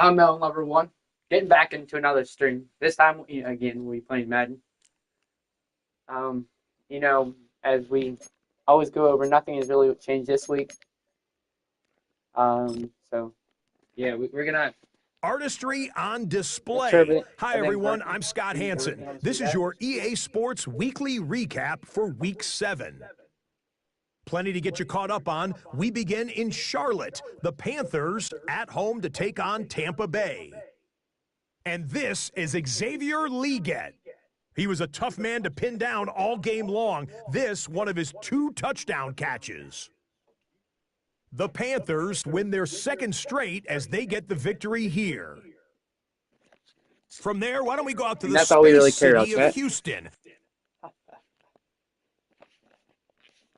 I'm Melon Lover One, getting back into another stream. This time, again, we playing Madden. Um, you know, as we always go over, nothing has really changed this week. So yeah, we're gonna Artistry on make display. sure everything. Hi, everyone. I'm Scott everything Hansen. else This we is got. your EA Sports Weekly Recap for Week 7. Plenty to get you caught up on. We begin in Charlotte. The Panthers at home to take on Tampa Bay. And this is Xavier Leggett. He was a tough man to pin down all game long. This, one of his 2 touchdown catches. The Panthers win their second straight as they get the victory here. From there, why don't we go out to the That's all we really space care about, city of Chet. Houston. But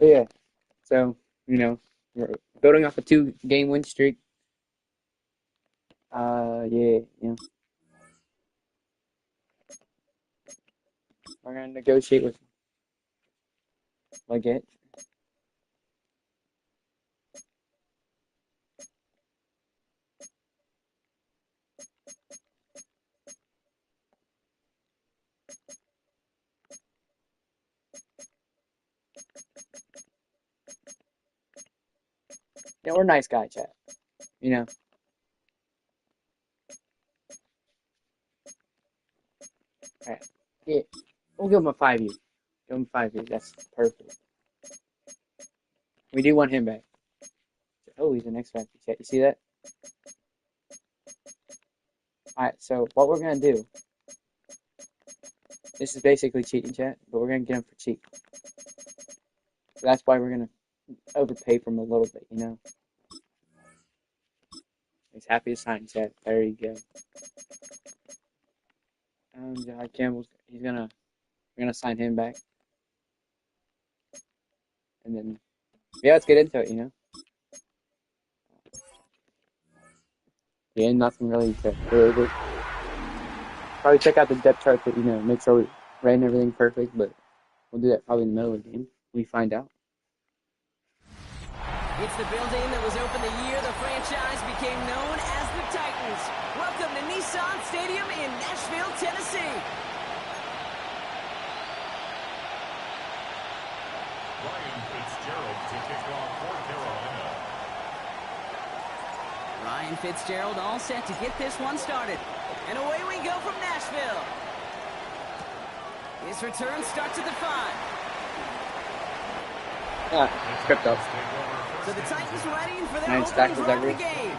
yeah, so we're building off a 2-game win streak. Yeah. We're gonna negotiate with Leggett. Yeah, we're a nice guy, Chet. Alright. Yeah. We'll give him a 5 year. Give him 5 years. That's perfect. We do want him back. Oh, he's an X Factor, Chet. You see that? Alright, so what we're gonna do. This is basically cheating, Chet, but we're gonna get him for cheap. So that's why we're gonna overpay for him a little bit, He's happy to sign, Chet. There you go. Campbell's we're gonna sign him back. And then yeah, let's get into it, Yeah, nothing really to go over. Probably check out the depth chart to, make sure we ran everything perfect, but we'll do that probably in the middle of the game. We find out. It's the building that was opened the year the franchise became known as the Titans. Welcome to Nissan Stadium in Nashville, Tennessee. Ryan Fitzgerald to kick off for Carolina. Ryan Fitzgerald all set to get this one started. And away we go from Nashville. His return starts at the 5. Yeah, script up. So the Titans ready for their Nice opening tackles drive of the every. game.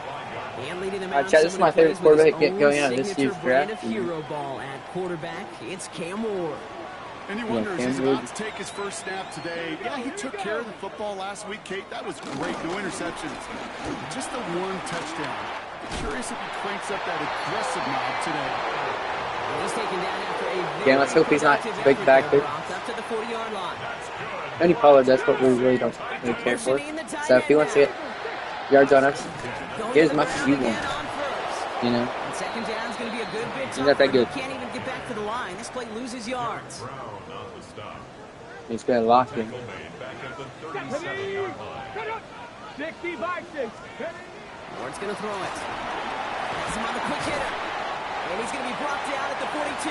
And leading them out, Chet, this is my favorite quarterback going on this year's brand draft. of hero ball at quarterback. It's Cam Ward. And he wonders, he's about to take his first snap today. Yeah, he took care of the football last week, Kate. That was great. No interceptions. Just the 1 touchdown. Curious if he cranks up that aggressive knob today. He's taken down after a Yeah, let's hope he's not big back there. up to the 40-yard line. Only Pollard, that's what we really don't really care for. So if he wants to get yards on us, get as much as you want. Second down's going to be a good bit. He's not that good. He can't even get back to the line. This play loses yards. He's going to lock him. Ward's going to throw it. Has him on the quick hitter. And he's going to be brought down at the 42.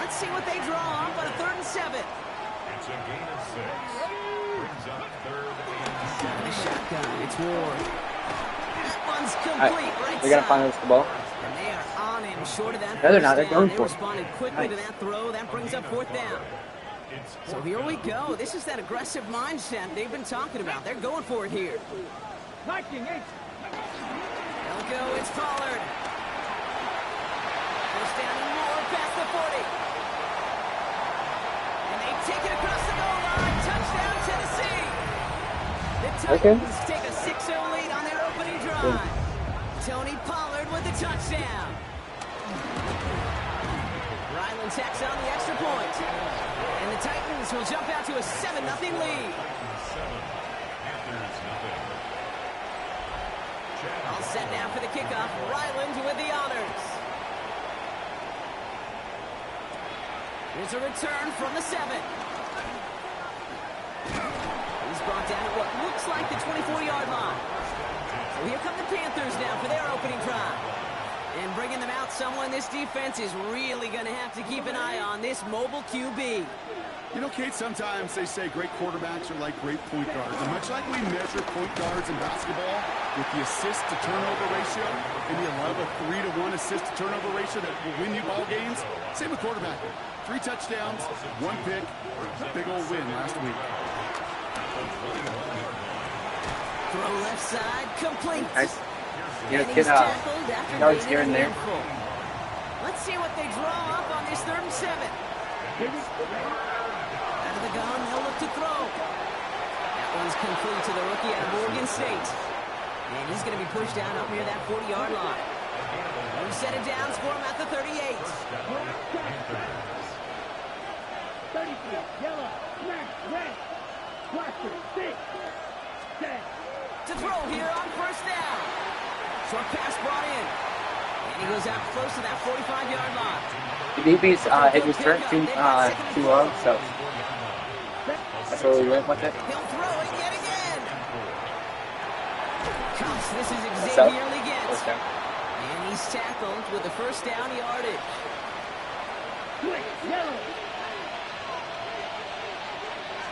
Let's see what they draw up on a 3rd and 7. It's a gain of 6. Brings up 3rd and 7. The shotgun. It's Ward. That one's complete. Right They're going to find us the ball. And they are on him short of that. No, they're not. They're going They for it. responded quickly to that throw. That brings up 4th down. So here we go. This is that aggressive mindset they've been talking about. They're going for it here. They'll go. It's Pollard. Goes down and more past the 40. And they take it across the goal line. Touchdown, Tennessee. The Titans take a 6-0 lead on their opening drive. Tony Pollard with the touchdown. Ryland tacks on the extra point. And the Titans will jump out to a 7-0 lead. All set now for the kickoff. Ryland with the honors. Here's a return from the 7. He's brought down at what looks like the 24-yard line. Well, here come the Panthers now for their opening drive. And bringing them out, someone this defense is really going to have to keep an eye on, this mobile QB. You know, Kate, sometimes they say great quarterbacks are like great point guards. And much like we measure point guards in basketball with the assist-to-turnover ratio, and you love a 3-to-1 assist-to-turnover ratio that will win you ball games, same with quarterbacking. 3 touchdowns, 1 pick, big old win last week. Throw left side, complete. Nice. And Get he's tackled after yards gaining here and a there. handful. Let's see what they draw up on this 3rd and 7. Out of the gun, they'll look to throw. That one's complete to the rookie out of Oregon State. And he's going to be pushed down up near that 40-yard line. We've set it down for him at the 38. 33, yellow, black, red, blaster, 6, 10. To throw here on 1st down. Short pass brought in. And he goes out close to that 45-yard line. The DB's hit his turn too low, so we went with it. He'll throw it yet again. Cops, this is What's up? Xavier Liggett. What's that? And he's tackled with the 1st down yardage. Quick, yellow.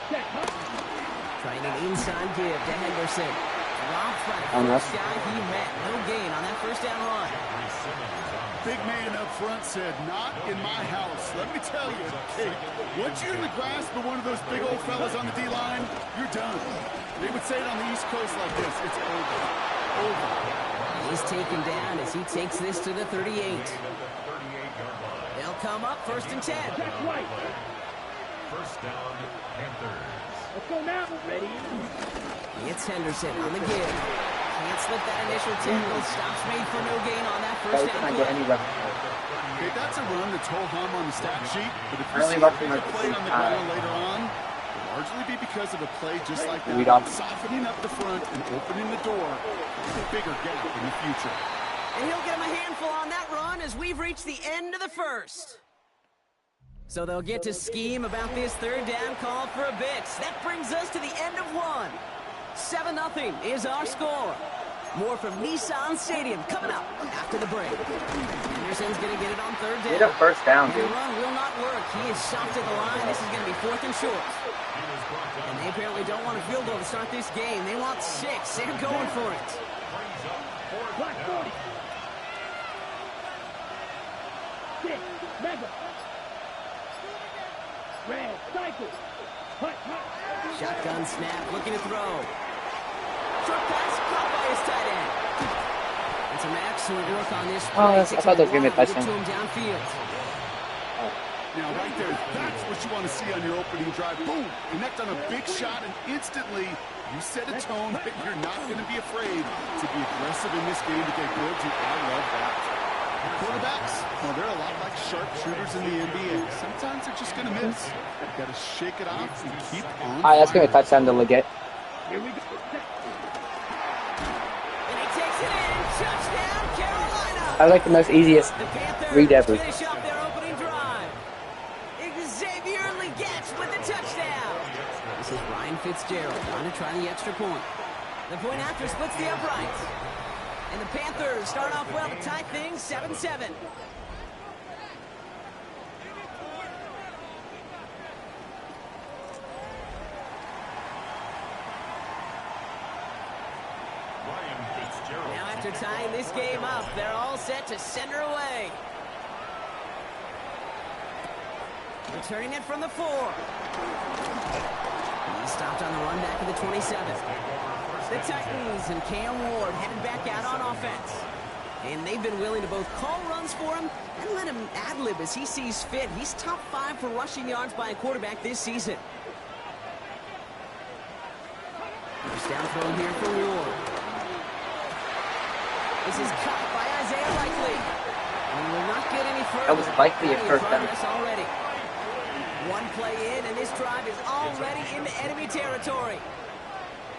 Check, huh? Trying an inside give to Henderson. Dropped by the On first us. guy he met. No gain on that 1st down run. Big man up front said, not in my house. Let me tell you, Kate, once you're in the grasp of one of those big old fellas on the D-line, you're done. They would say it on the East Coast like this, it's over. Over. He's taken down as he takes this to the 38. They'll come up 1st and 10. Check right. First down, Panthers. Let's go now. Ready? It's Henderson on the give. Can't slip that initial tackle. Stops made for no gain on that 1st Guys, down can I get play. any run? Okay, that's a run that's ho-hum on the stat sheet, but if you Early see rushing a was play on the ground later on, it'll largely be because of a play just like that, Read off. softening up the front and opening the door to a bigger gap in the future. And he'll get him a handful on that run as we've reached the end of the 1st. So they'll get to scheme about this 3rd down call for a bit. That brings us to the end of 1. 7-0 is our score. More from Nissan Stadium coming up after the break. Henderson's going to get it on 3rd down. Get a 1st down, And the dude. run will not work. He is stopped at the line. This is going to be 4th and short. And they apparently don't want a field goal to start this game. They want 6. They're going for it. Black 40. 6, mega. Red, cycle. Hut, hut. Shotgun snap, looking to throw. Short pass, caught by his tight end. And some excellent work on this play. I thought that was going to be a Get to touchdown. him downfield. Now, right there, that's what you want to see on your opening drive. Boom! Connect on a big shot, and instantly you set a tone that you're not going to be afraid to be aggressive in this game to get good. I love that. Quarterbacks, well, they're a lot like sharpshooters in the NBA. Sometimes they're just going to miss. You've got to shake it off and keep on. Alright, that's going to be a touchdown to Liggett. Here we go. And he takes it in. Touchdown, Carolina. I like the most easiest The Panthers read ever. finish up their opening drive. Xavier Liggett with the touchdown. This is Ryan Fitzgerald on to try the extra point. The point after splits the uprights. And the Panthers start off well to tie things 7-7. Ryan Fitzgerald. Now after tying this game up, they're all set to send her away. Returning it from the 4. He's stopped on the run back of the 27. The Titans and Cam Ward headed back out on offense. And they've been willing to both call runs for him and let him ad-lib as he sees fit. He's top 5 for rushing yards by a quarterback this season. First down throw here for Ward. This is caught by Isaiah Likely. And will not get any further. That was Likely at first down. Progress already. One play in, and this drive is already into enemy territory.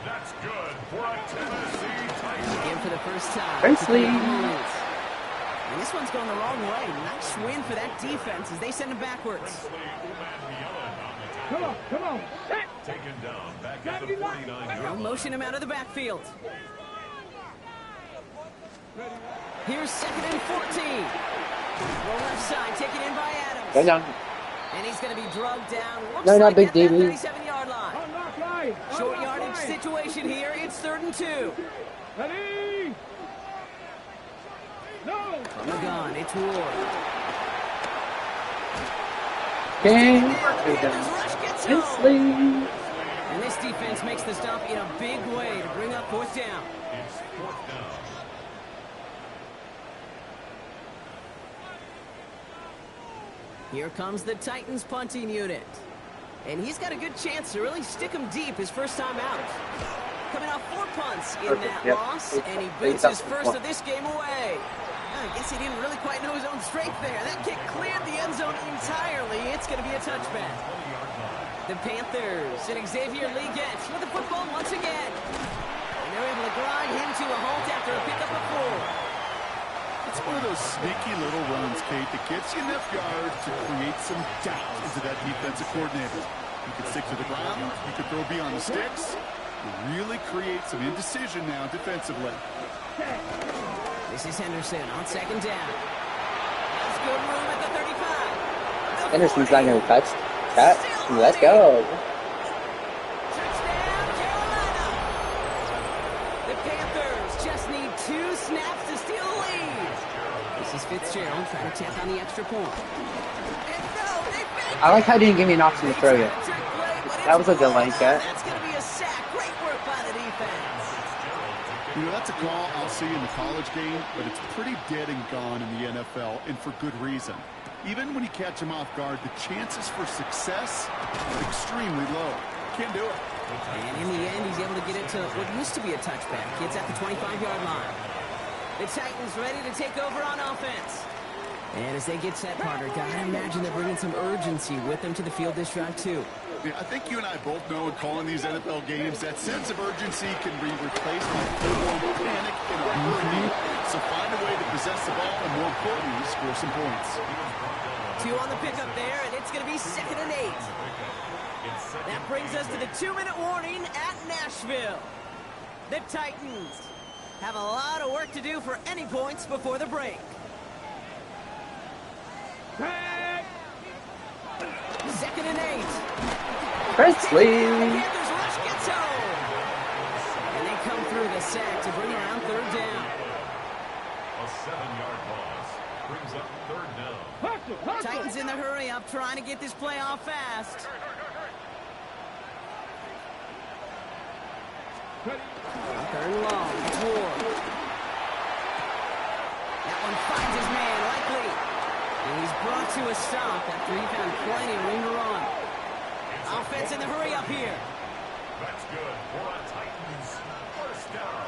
That's good for a Tennessee Titan. Again for the first time. Princely. And this one's going the wrong way. Nice win for that defense as they send him backwards. Come on, come on. Taken down back at the 49 They'll yard line. motion him out of the backfield. Here's 2nd and 14. Well, left side, taken in by Adams. Go down. And he's going to be drugged down. Looks No, not like big at that DB. 37-yard line. Unlock line. Short Unlock yardage line. situation here. It's 3rd and 2. Ready? No. From the gun, it's Ward. King. Panthers rush gets home. Inslee. And this defense makes the stop in a big way to bring up 4th down. It's 4th down. Here comes the Titans punting unit. And he's got a good chance to really stick him deep his first time out. Coming off 4 punts in that Yep. loss, and he boots his first of this game away. I guess he didn't really quite know his own strength there. That kick cleared the end zone entirely. It's going to be a touchback. The Panthers and Xavier Lee gets with the football once again. And they're able to grind him to a halt after a pickup of 4. It's one of those sneaky little runs, Kate, that gets you enough yards to create some doubt into that defensive coordinator. You can stick to the ground, you can throw beyond the sticks, you really create some indecision now defensively. This is Henderson on 2nd down. That's good room at the 35. The Henderson's 40. not going to touch. Cut. Let's go. Touchdown, Carolina. The Panthers just need 2 snaps to steal the lead. This is Fitzgerald trying to tack on the extra point. And no, they faked I like how he didn't give me an option to throw it. yet. Trick play, but That it's was a delay blown. cut. That's going to be a sack. Great work by the defense. You know, that's a call I'll see in the college game, but it's pretty dead and gone in the NFL, and for good reason. Even when you catch him off guard, the chances for success are extremely low. Can't do it. And in the end, he's able to get it to what used to be a touchback. Gets at the 25-yard line. The Titans ready to take over on offense. And as they get set, Carter, gotta imagine they're bringing some urgency with them to the field this drive, too. Yeah, I think you and I both know in calling these NFL games that sense of urgency can be replaced by full-blown panic and uncertainty. So find a way to possess the ball and, more importantly, score some points. 2 on the pickup there, and it's going to be 2nd and 8. That brings us to the 2-minute warning at Nashville. The Titans have a lot of work to do for any points before the break. Tag. 2nd and 8. Presley. Panthers rush gets home. And they come through the sack to bring around 3rd down. A 7-yard loss brings up 3rd down. Hustle, hustle. Titans in the hurry up, trying to get this play off fast. Ready. 3rd and long, it's Ward. That one finds his man, likely. And he's brought to a stop after he found plenty of room to run. Offense in the hurry up here. That's good for a Titans 1st down.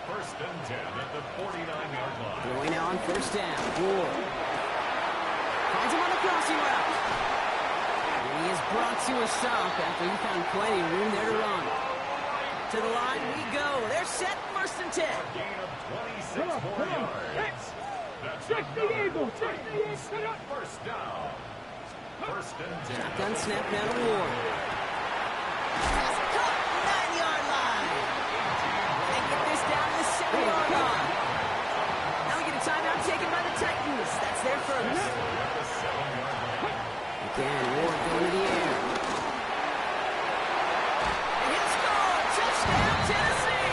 1st and 10 at the 49-yard line. Going now on 1st down. Ward finds him on the crossing route. And he is brought to a stop after he found plenty of room there to run. To the line we go. They're set 1st and 10. Gain of 26 more yards. That's Check the another eagle. Check the eagle. Titans Set up. 1st down. 1st and 10. Shotgun snap now to Ward. Pass caught, 9-yard line. They get this down to the 7-yard line. Now we get a timeout taken by the Titans. That's their first. Again, Ward going to the air. And he'll score. Touchdown, Tennessee.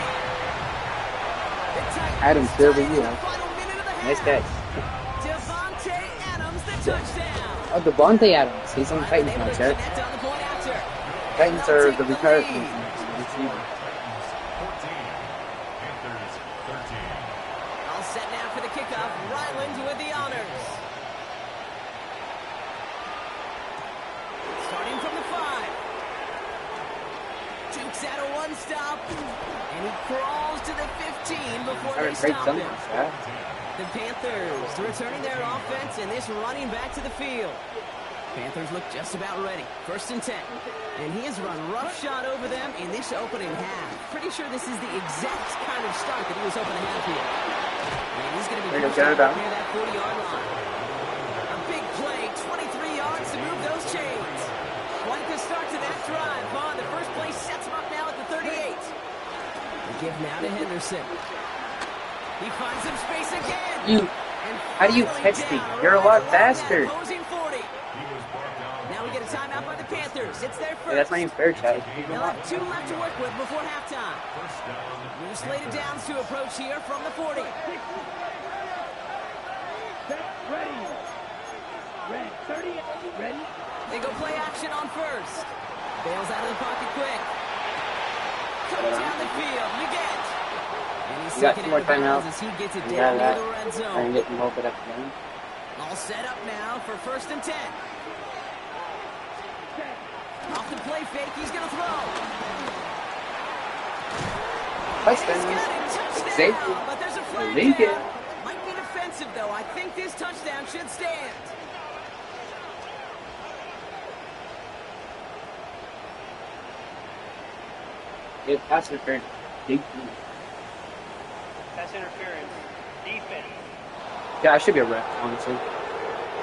The Titans Adams, there we tie it in go. the final minute of the Nice half. catch. Devontae Adams, the touchdown. Oh, Devontae Adams. He's on the Titans now, Able to Chad. connect on the point after. Titans They'll are take the the retired lead. receiver. 14. Panthers 13. All set now for the kickoff. Ryland with the honors. Starting from the 5. Jukes out a one-stop. And he crawls to the 15 before they Having great stop summer, him. Chad. The Panthers returning their offense and this running back to the field. Panthers look just about ready. 1st and 10. And he has run roughshod over them in this opening half. Pretty sure this is the exact kind of start that he was hoping to have here. And he's going to be There you go, pushed out Jared. near that 40-yard line. A big play, 23 yards to move those chains. Quite the start to that drive, huh? The first play sets him up now at the 38. The give now to Henderson. He finds some space again. How do you catch me? You're a lot faster. Now we get a timeout by the Panthers. It's their first. Hey, that's not even fair, Chad. They'll have 2 left to work with before halftime. New slated downs to approach here from the 40. Ready. Ready. 30. Ready. They go play action on first. Bails out of the pocket quick. Comes down the field. You get. And he's got taken 2 more out of bounds timeouts. as he gets it You down got near the red I zone. can get them open up again. All set up now for 1st and 10. Off the play fake, he's going to throw. He's got it, touchdown. Safety. But there's a flag Leak it. down. Might be defensive, though. I think this touchdown should stand. It pass interference. Pass interference. Defense. Yeah, I should be a ref, honestly.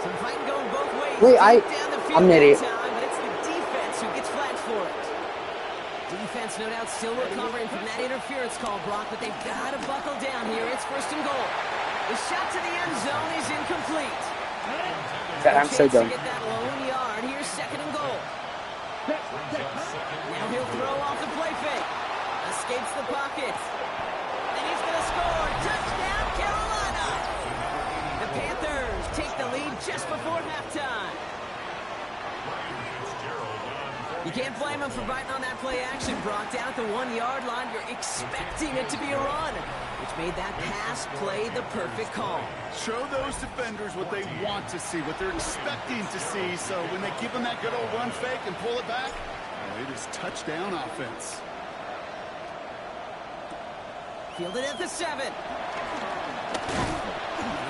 Some fighting going both ways. Wait, Down the field I'm an idiot. Time, but it's the defense who gets flagged for it. Defense, no doubt, still recovering from that interference call, Brock, but they've got to buckle down here. It's 1st and goal. The shot to the end zone is incomplete. I'm so Chance to done. get that lone yard. Here's 2nd and goal. Now he'll throw off the play fake. Escapes the pocket. And he's going to score. Touchdown, Carolina. The Panthers take the lead just before halftime. You can't blame him for biting on that play action, Brock. Down at the 1-yard line, you're expecting it to be a run, which made that pass play the perfect call. Show those defenders what they want to see, what they're expecting to see. So when they give them that good old run fake and pull it back, it is touchdown offense. Fielded at the 7.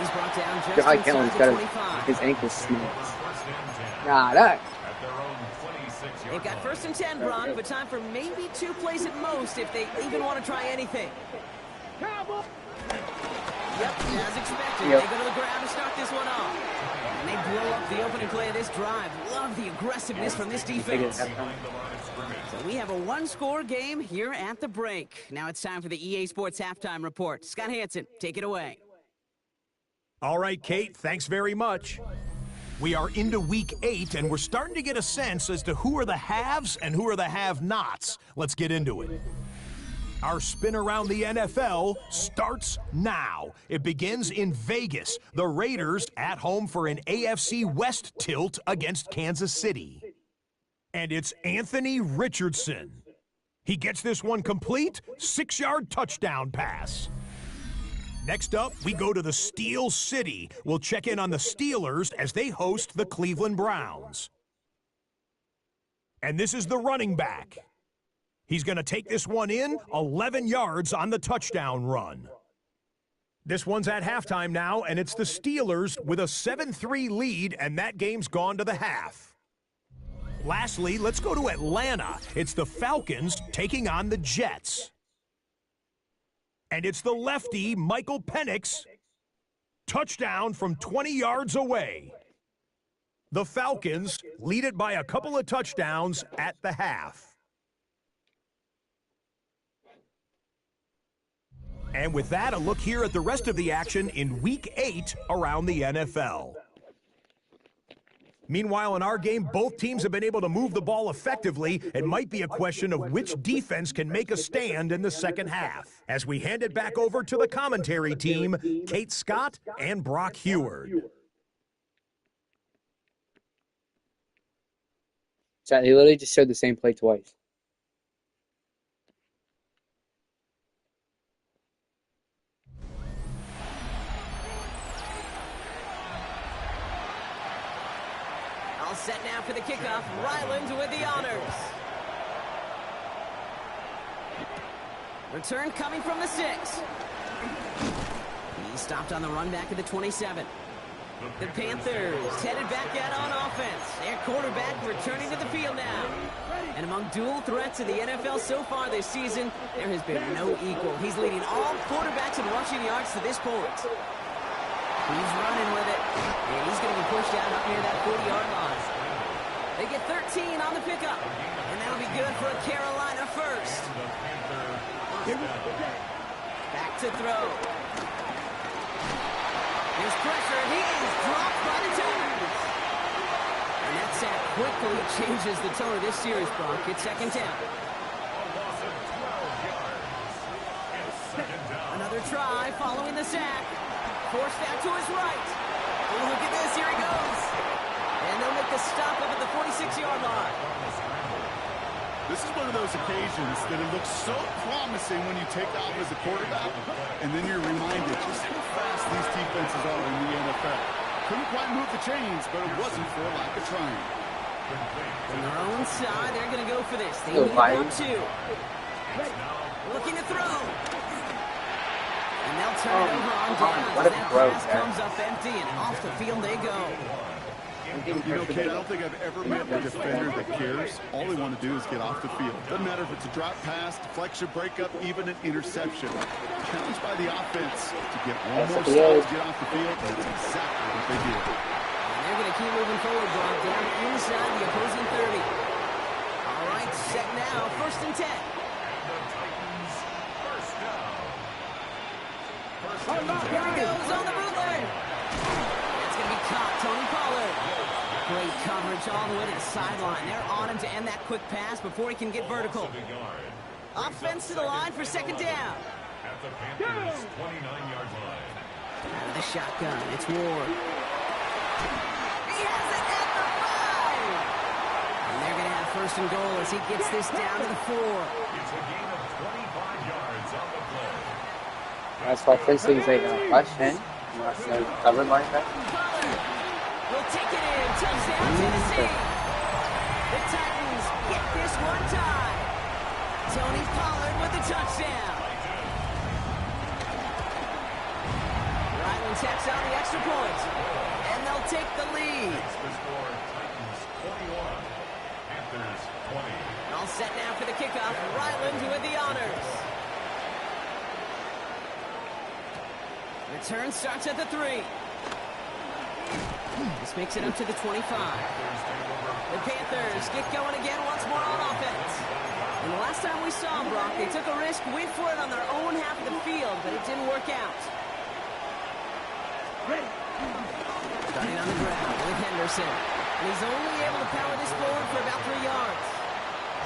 He's brought down just High inside Kellen's the got 25. his ankle smokes. Nah, that. They've got 1st and 10, Brock, but time for maybe 2 plays at most if they even want to try anything. Yep, as expected. Yep. They go to the ground to start this one off. And they blow up the opening play of this drive. Love the aggressiveness from this defense. So we have a 1-score game here at the break. Now it's time for the EA Sports Halftime Report. Scott Hansen, take it away. All right, Kate, thanks very much. We are into week 8, and we're starting to get a sense as to who are the haves and who are the have-nots. Let's get into it. Our spin around the NFL starts now. It begins in Vegas. The Raiders at home for an AFC West tilt against Kansas City. And it's Anthony Richardson. He gets this one complete, 6-yard touchdown pass. Next up, we go to the Steel City. We'll check in on the Steelers as they host the Cleveland Browns. And this is the running back. He's going to take this one in, 11 yards on the touchdown run. This one's at halftime now, and it's the Steelers with a 7-3 lead, and that game's gone to the half. Lastly, let's go to Atlanta. It's the Falcons taking on the Jets. And it's the lefty, Michael Penix, touchdown from 20 yards away. The Falcons lead it by a couple of touchdowns at the half. And with that, a look here at the rest of the action in Week 8 around the NFL. Meanwhile, in our game, both teams have been able to move the ball effectively. It might be a question of which defense can make a stand in the second half. As we hand it back over to the commentary team, Kate Scott and Brock Heward. So they literally just showed the same play twice. All set now for the kickoff. Ryland with the honors. Return coming from the 6. He stopped on the run back at the 27. The Panthers headed back out on offense. Their quarterback returning to the field now. And among dual threats in the NFL so far this season, there has been no equal. He's leading all quarterbacks in rushing yards to this point. He's running with it, and he's going to be pushed out up near that 40-yard line. They get 13 on the pickup, and that'll be good for a Carolina first. Back to throw. There's pressure. He is dropped by the Titans. And that sack quickly changes the tone of this series, Brock. It's second down. Another try following the sack. Forced out to his right. Oh, look at this. Here he goes. And they'll make the stop up at the 46-yard line. This is one of those occasions that it looks so promising when you take off as a quarterback, and then you're reminded just how fast these defenses are in the NFL. Couldn't quite move the chains, but it wasn't for lack of trying. On their own side, they're going to go for this. They need about two. Looking to throw. And they'll turn it over on downs. What a That throw, pass comes up empty, and off the field they go. You know, Kate, I don't think I've ever met a defender that cares. All they want to do is get off the field. Doesn't matter if it's a drop pass, deflection, breakup, even an interception. Challenged by the offense to get one more stop to get off the field, and that's exactly what they did. And they're going to keep moving forward, Brock, down inside the opposing 30. All right, set now, first and 10. Here he goes on the bootleg. It's going to be caught, Tony Pollard. Great coverage all the way to the sideline. They're on him to end that quick pass before he can get vertical. Offense to the line for second down. At the Panthers' 29-yard line. Out of the shotgun, it's Ward. He has it at the 5. And they're going to have first and goal as he gets this down to the 4. It's a gain of 25 yards on the play. That's why first things like rush in, cover like that. Will take it in. Touchdown, Tennessee. The Titans get this one time. Tony Pollard with the touchdown. Ryland tacks out the extra point. And they'll take the lead. The score, Titans 21, Panthers 20. All set now for the kickoff. Ryland with the honors. Return starts at the 3. This makes it up to the 25. The Panthers get going again once more on offense. And the last time we saw them, Brock, they took a risk, went for it on their own half of the field, but it didn't work out. Starting on the ground with Henderson. And he's only able to power this forward for about 3 yards.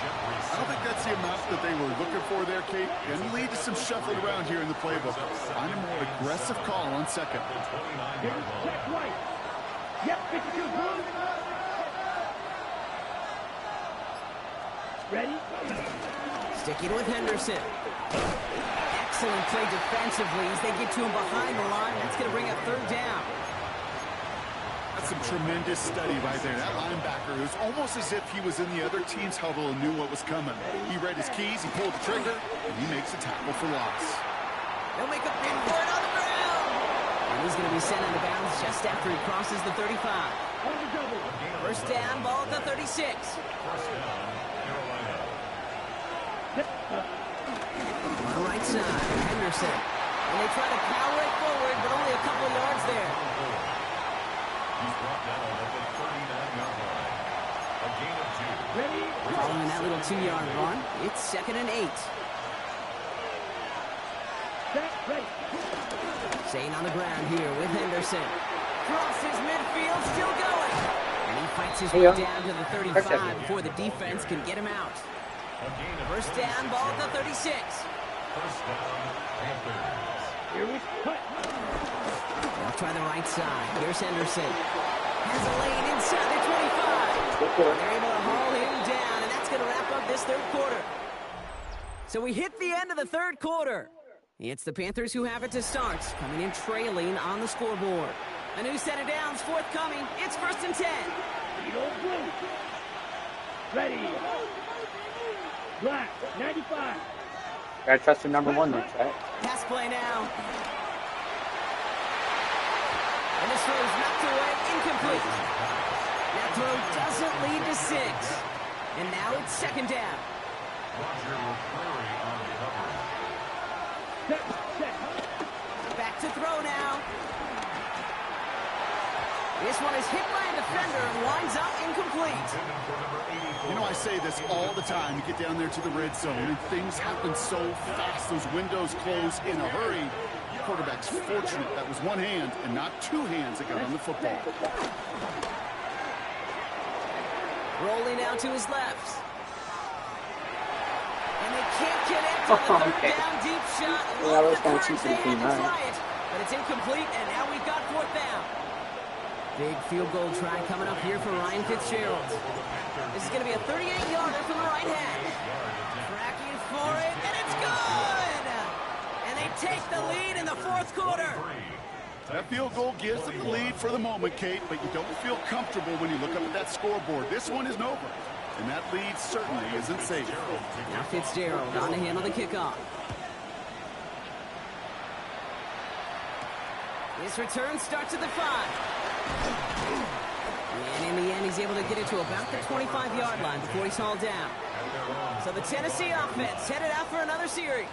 I don't think that's the amount that they were looking for there, Kate. Going to lead to some shuffling around here in the playbook. Find a more aggressive call on second. Yep, 52 good. Ready? Sticking with Henderson. Excellent play defensively as they get to him behind the line. That's going to bring up third down. That's some tremendous study right there. That linebacker, it was almost as if he was in the other team's huddle and knew what was coming. He read his keys, he pulled the trigger, and he makes a tackle for loss. They'll make a big for it on the ground. And he's going to be sent out of bounds just after he crosses the 35. First down, ball at the 36. On the right side, Henderson. And they try to power it forward, but only a couple of yards there. He's brought down at the 39-yard line. A gain of 2. Following that little 2-yard run, it's second and 8. Staying on the ground here with Henderson. Crosses midfield, still going. And he fights his way down to the 35 before the defense can get him out. First down, ball at the 36. First down, Panthers. Here we cut. They'll try the right side. Here's Henderson. Has a lane inside the 25. They're able to haul him down, and that's going to wrap up this third quarter. So we hit the end of the third quarter. It's the Panthers who have it to start, coming in trailing on the scoreboard. A new set of downs forthcoming. It's first and 10. Ready. Black, 95. Gotta trust your number 1 there, right? Pass play now. And this throw is knocked away, incomplete. That throw doesn't lead to 6. And now it's second down. Roger McCreary on the cover. Back to throw now. This one is hit by a defender and winds up incomplete. You know, I say this all the time. You get down there to the red zone, and things happen so fast. Those windows close in a hurry. quarterback's fortunate that was one hand and not two hands that got on the football. Rolling out to his left. And they can't connect on the third down deep shot. Yeah, Love those the kind of courage cheats they in the had to team, try it. But it's incomplete, and now we've got fourth down. Big field goal try coming up here for Ryan Fitzgerald. This is going to be a 38-yarder from the right hash. Tracking for it, and it's good! And they take the lead in the fourth quarter. That field goal gives them the lead for the moment, Kate, but you don't feel comfortable when you look up at that scoreboard. This one isn't over, and that lead certainly isn't safe. Now Fitzgerald on to handle the kickoff. His return starts at the 5. And in the end, he's able to get it to about the 25-yard line before he's hauled down. So the Tennessee offense headed out for another series.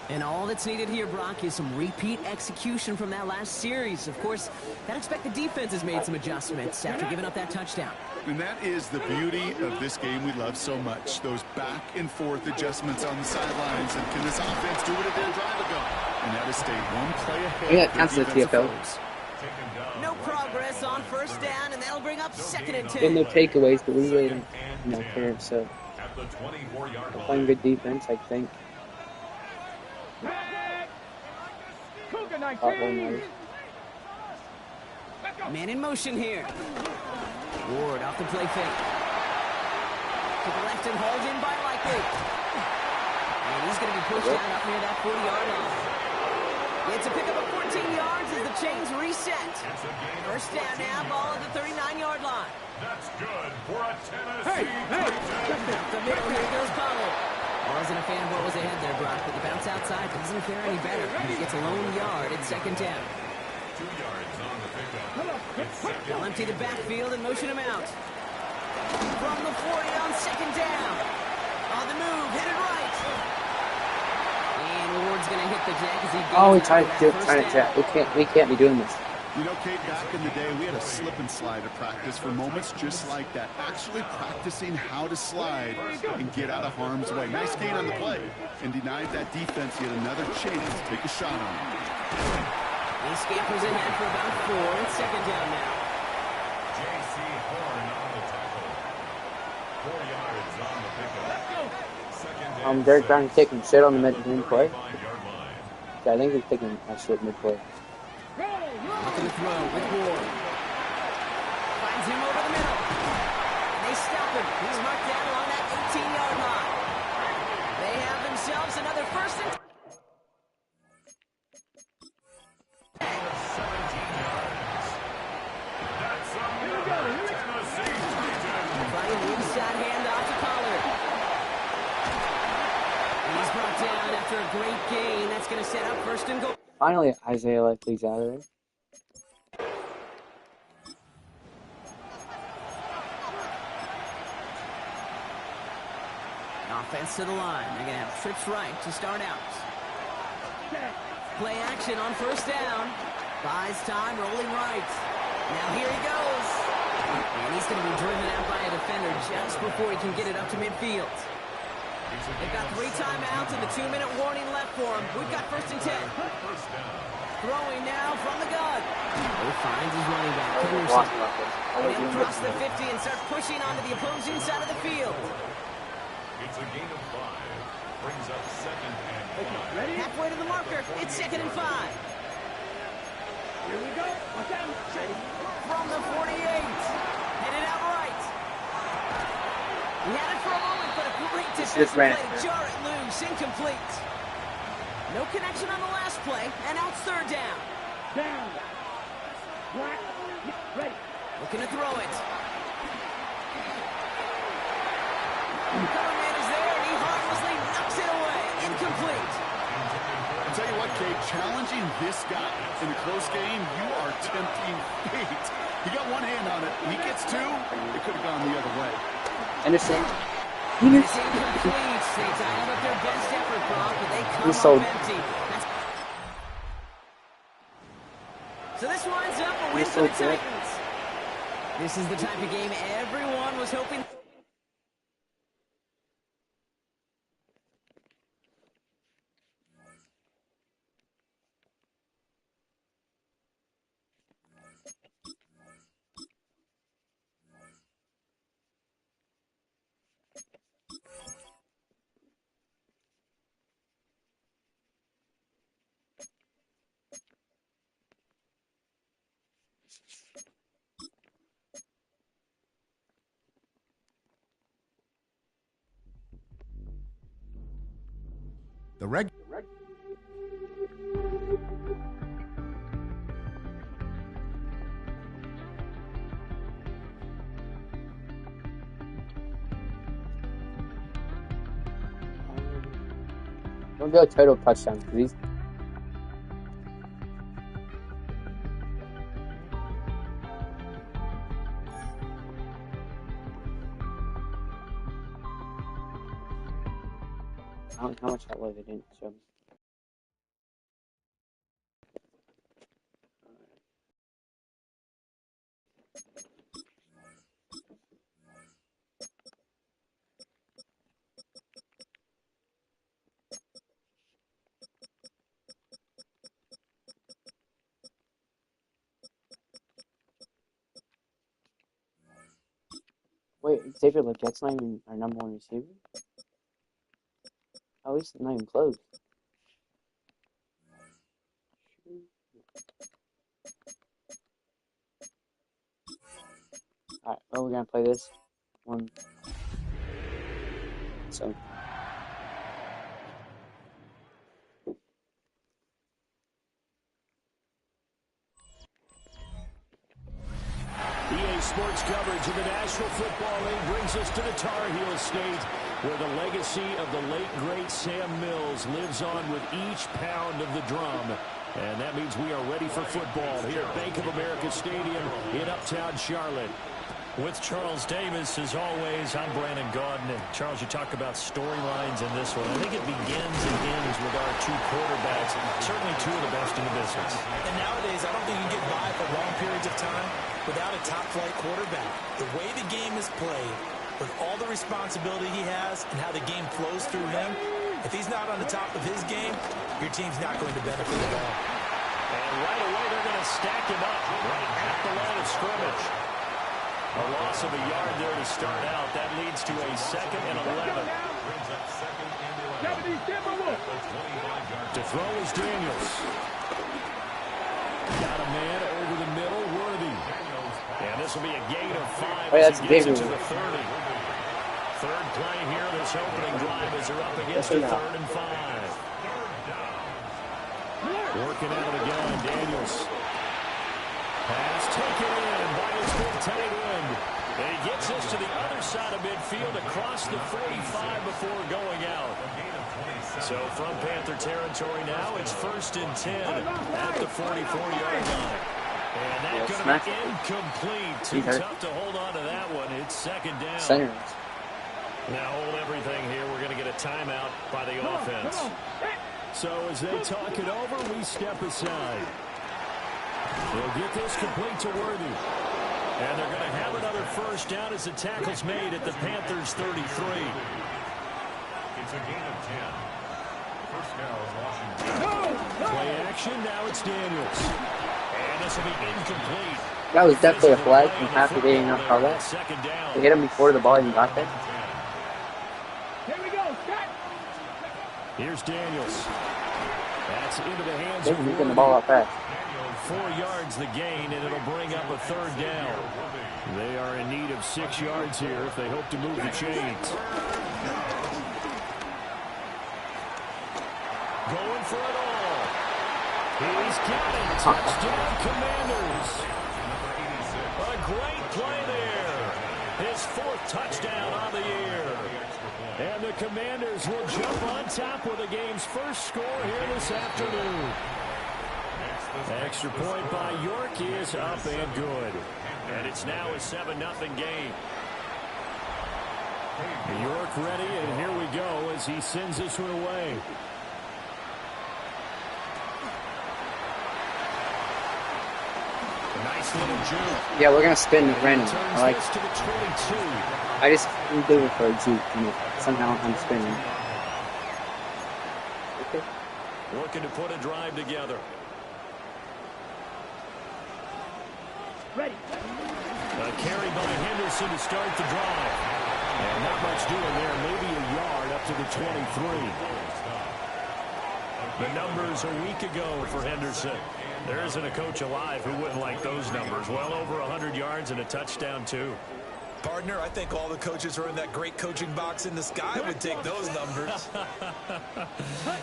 And all that's needed here, Brock, is some repeat execution from that last series. Of course, gotta expect the defense has made some adjustments after giving up that touchdown. And that is the beauty of this game we love so much. Those back and forth adjustments on the sidelines. And can this offense do what it did a drive ago? And that is stay one play ahead. Yeah, counts the TFL. No progress on first down, and that'll bring up 2nd and 10. Getting no takeaways, but we really don't, care. So we're playing good defense, I think. Man in motion here. Ward off the play fake. To the left and hauled in by Likely. And he's going to be pushed out up near that 40-yard line. It's a pickup of 14 yards as the chains reset. First down now, ball at the 39-yard line. That's good for a Tennessee. Up the middle, here goes Pollard. Wasn't a fan of what was ahead there, Brock, but the bounce outside doesn't fare any better. He gets a lone yard at 2nd down. 2 yards on the pickup. They'll empty the backfield and motion him out. From the 40 on 2nd down. On the move, headed right. And Ward's going to hit the jack as he goes. Oh, we trying to jack. We can't be doing this. You know, Kate, back in the day, we had a slip and slide at practice for moments just like that. Actually practicing how to slide and get out of harm's way. Nice gain on the play and denied that defense yet another chance to take a shot on him. He scampers ahead for about 4 and 2nd down now. J.C. Horn on the tackle. 4 yards on the pickup. 2nd down. Derek Brown is taking shit on the mid-play. 5-yard line. Yeah, I think he's taking a shit mid-play. Looking to throw with Ward. Finds him over the middle. And they stop him. He's marked down along that 18-yard line. They have themselves another 1st and 17 yards. That's another Tennessee touchdown. Brian inside handoff to Pollard. And he's brought down after a great gain. That's going to set up 1st and goal. Finally, Isaiah Likely's out of there. Offense to the line. They're going to have trips right to start out. Play action on 1st down. Buys time, rolling right. Now here he goes. And he's going to be driven out by a defender just before he can get it up to midfield. They've got 3 timeouts and the 2-minute warning left for him. We've got 1st and 10. Throwing now from the gun. He finds his running back, Henderson. And he'll cross the 50 and start pushing onto the opposing side of the field. It's a gain of 5. Brings up 2nd and 5. Halfway to the marker. It's 2nd and 5. Here we go. Watch out. From the 48. Headed out right. He had it for a moment, but a great defensive play to jar it loose. Incomplete. No connection on the last play, and now it's 3rd down. Down. Black. Ready. Looking to throw it. Cover man is there, and he harmlessly knocks it away. Incomplete. I'll tell you what, Kate, challenging this guy in a close game, you are tempting fate. He got one hand on it. He gets 2. It could have gone the other way. Anderson. It's incomplete. They dialed up their best effort, Brock, but they come up empty. So this winds up a win for the Titans. This is the type of game everyone was hoping. Don't go total touchdown, please. I don't know how much that was. It didn't show. Wait, Xavier Legette's not even our number one receiver? At least it's not even close. Alright, well, we're gonna play this one. So. EA Sports coverage of the National Football League brings us to the Tar Heel State, where the legacy of the late, great Sam Mills lives on with each pound of the drum. And that means we are ready for football here at Bank of America Stadium in Uptown Charlotte. With Charles Davis, as always, I'm Brandon Gaudin. And Charles, you talk about storylines in this one. I think it begins and ends with our two quarterbacks, certainly two of the best in the business. And nowadays, I don't think you can get by for long periods of time without a top-flight quarterback. The way the game is played, with all the responsibility he has and how the game flows through him, if he's not on the top of his game, your team's not going to benefit at all. And right away, they're going to stack him up right at the line of scrimmage. A loss of a yard there to start out. That leads to a 2nd and 11. To throw is Daniels. Got a man over the middle, Worthy. And this will be a gain of 5 Wait, as that's he gets big. into the 30. Third play here, this opening drive as they're up against a 3rd and 5. Working out of the gun, Daniels. Pass taken in by his good tight end. And he gets this to the other side of midfield across the 45 before going out. So from Panther territory now, it's 1st and 10 at the 44-yard line. And that's going to be incomplete. Too tough to hold on to that one. It's 2nd down. Centers. Now hold everything here. We're going to get a timeout by the offense. So as they talk it over, we step aside. They'll get this complete to Worthy. And they're going to have another 1st down as the tackle's made at the Panthers' 33. It's a gain of 10. First down, Washington. Play action, now it's Daniels. And this will be incomplete. That was definitely a flag from half the day enough call that. 2nd down. They hit him before the ball even got there. Here we go, set. Here's Daniels. That's into the hands They're of getting the ball out fast. 4 yards the gain, and it'll bring up a 3rd down. They are in need of 6 yards here if they hope to move the chains. Going for it all. He's got it. Touchdown, Commanders. A great play there. His 4th touchdown on the year. And the Commanders will jump on top with the game's first score here this afternoon. Extra point by York is up and good. And it's now a 7-0 game. York ready, and here we go as he sends this one away. Nice little juke. Yeah, we're gonna spin it random. I like. To the 22. I just do it for a juke, you know. Somehow I'm spinning. Okay. Looking to put a drive together. Ready. A carry by Henderson to start the drive. And not much doing there. Maybe a yard up to the 23. The numbers a week ago for Henderson. There isn't a coach alive who wouldn't like those numbers. Well over 100 yards and a touchdown, too. Partner, I think all the coaches who are in that great coaching box in the sky would take those numbers.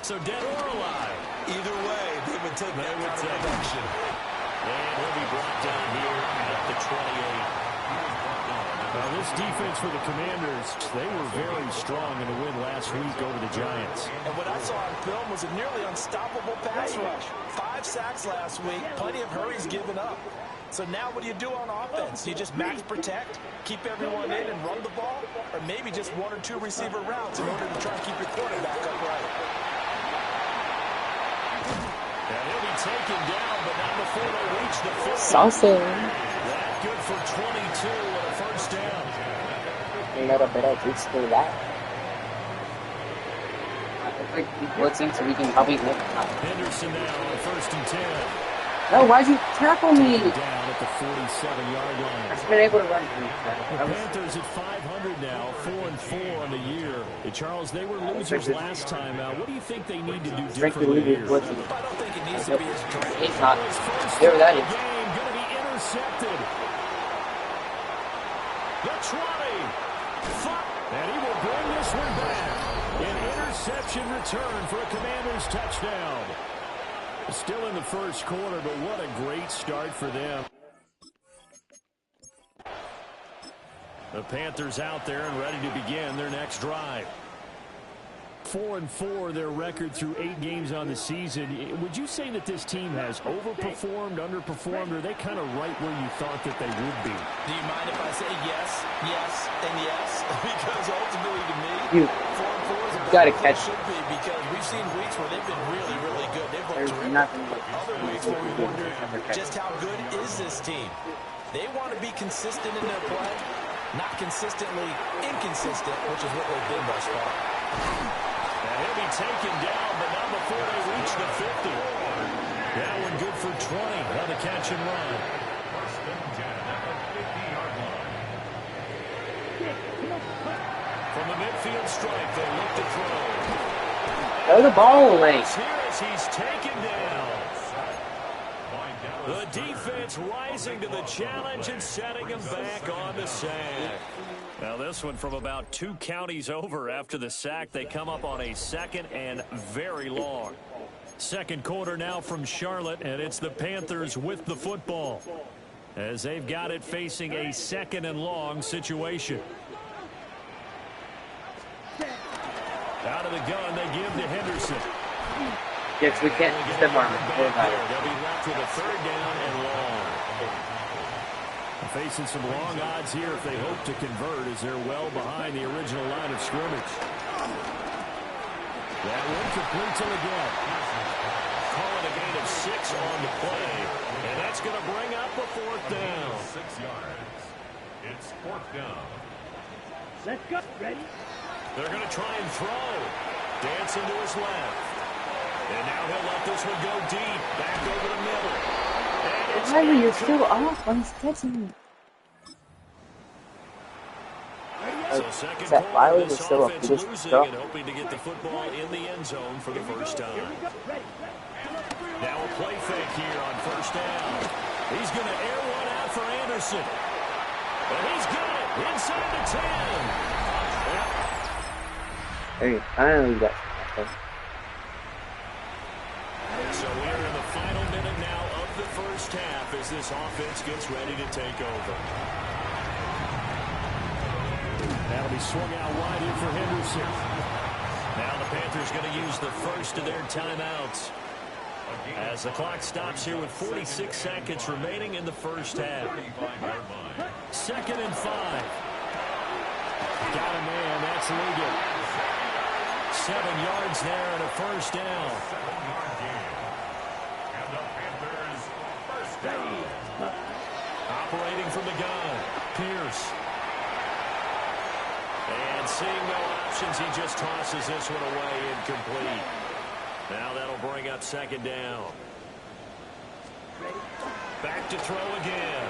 So dead or alive? Either way, they would take that kind of production. And he'll be brought down here at the 28. Well, this this defense for the Commanders, they were very strong in the win last week over the Giants. And what I saw on film was a nearly unstoppable pass rush. 5 sacks last week, plenty of hurries given up. So now what do you do on offense? You just max protect, keep everyone in and run the ball, or maybe just 1 or 2 receiver routes in order to try and keep your quarterback upright. And he'll be taken down, but not before they reach the 50. Salsa. That good for 22 and a first down. A little bit of juice for that. I think we blitzing so we can probably make it. Henderson now on 1st and 10. No, why'd you tackle me? Down at the 47-yard line. I've been able to run. The Panthers at 500 now, 4-4 on the year. And Charles, they were losers last time out. What do you think they need to do differently here? I don't think it needs to be as dramatic. It's not. Whoever that is. Game going to be intercepted. The 20. And he will bring this one back. An interception return for a Commanders touchdown. Still in the first quarter, but what a great start for them. The Panthers out there and ready to begin their next drive. 4-4 their record through 8 games on the season. Would you say that this team has overperformed, underperformed, or are they kind of right where you thought that they would be? Do you mind if I say yes, yes, and yes? Because ultimately to me, You 4-4 is about gotta what catch it should be, because we've seen weeks where they've been really, really good. They've There's looked terrific. nothing like Other weeks where we wonder just how good is this team. They want to be consistent in their play, not consistently inconsistent, which is what they've been thus far. And he'll be taken down, but not before they reach the 50. That one good for 20 on the catch and run. First and 10 at the 50-yard line. From the midfield stripe, they look to throw. Throw the ball away. Here as he's taken down. The defense rising to the challenge and setting him back on the sack. Now this one from about 2 counties over after the sack. They come up on a 2nd and very long. Second quarter now from Charlotte, and it's the Panthers with the football as they've got it facing a 2nd and long situation. Out of the gun, they give to Henderson. Yes, we can't step on it. They'll be left with a 3rd down and long. Facing some long odds here if they hope to convert as they're well behind the original line of scrimmage. That one complete to again. Calling a gain of 6 on the play, and that's going to bring up a 4th down. 6 yards. It's 4th down. Let's go. Ready? They're going to try and throw. Dancing to his left. And now he'll let this one go deep. Back over the middle. Why are you still off when he's catching? So second That quarter, Wiley this was still up. offense He just losing dropped. and hoping to get the football in the end zone for the first time. Now a play fake here on 1st down. He's going to air one out for Anderson. And he's got it inside the 10. Hey, finally got it. So we're in the final minute now of the first half as this offense gets ready to take over. That'll be swung out wide in for Henderson. Now the Panthers going to use the first of their timeouts as the clock stops here with 46 seconds remaining in the first half. 2nd and 5. Got a man. That's Ligon. 7 yards there and a first down. 7-yard gain. And the Panthers first down. Operating from the gun. Pierce. And seeing no options, he just tosses this one away incomplete. Now that'll bring up 2nd down. Back to throw again.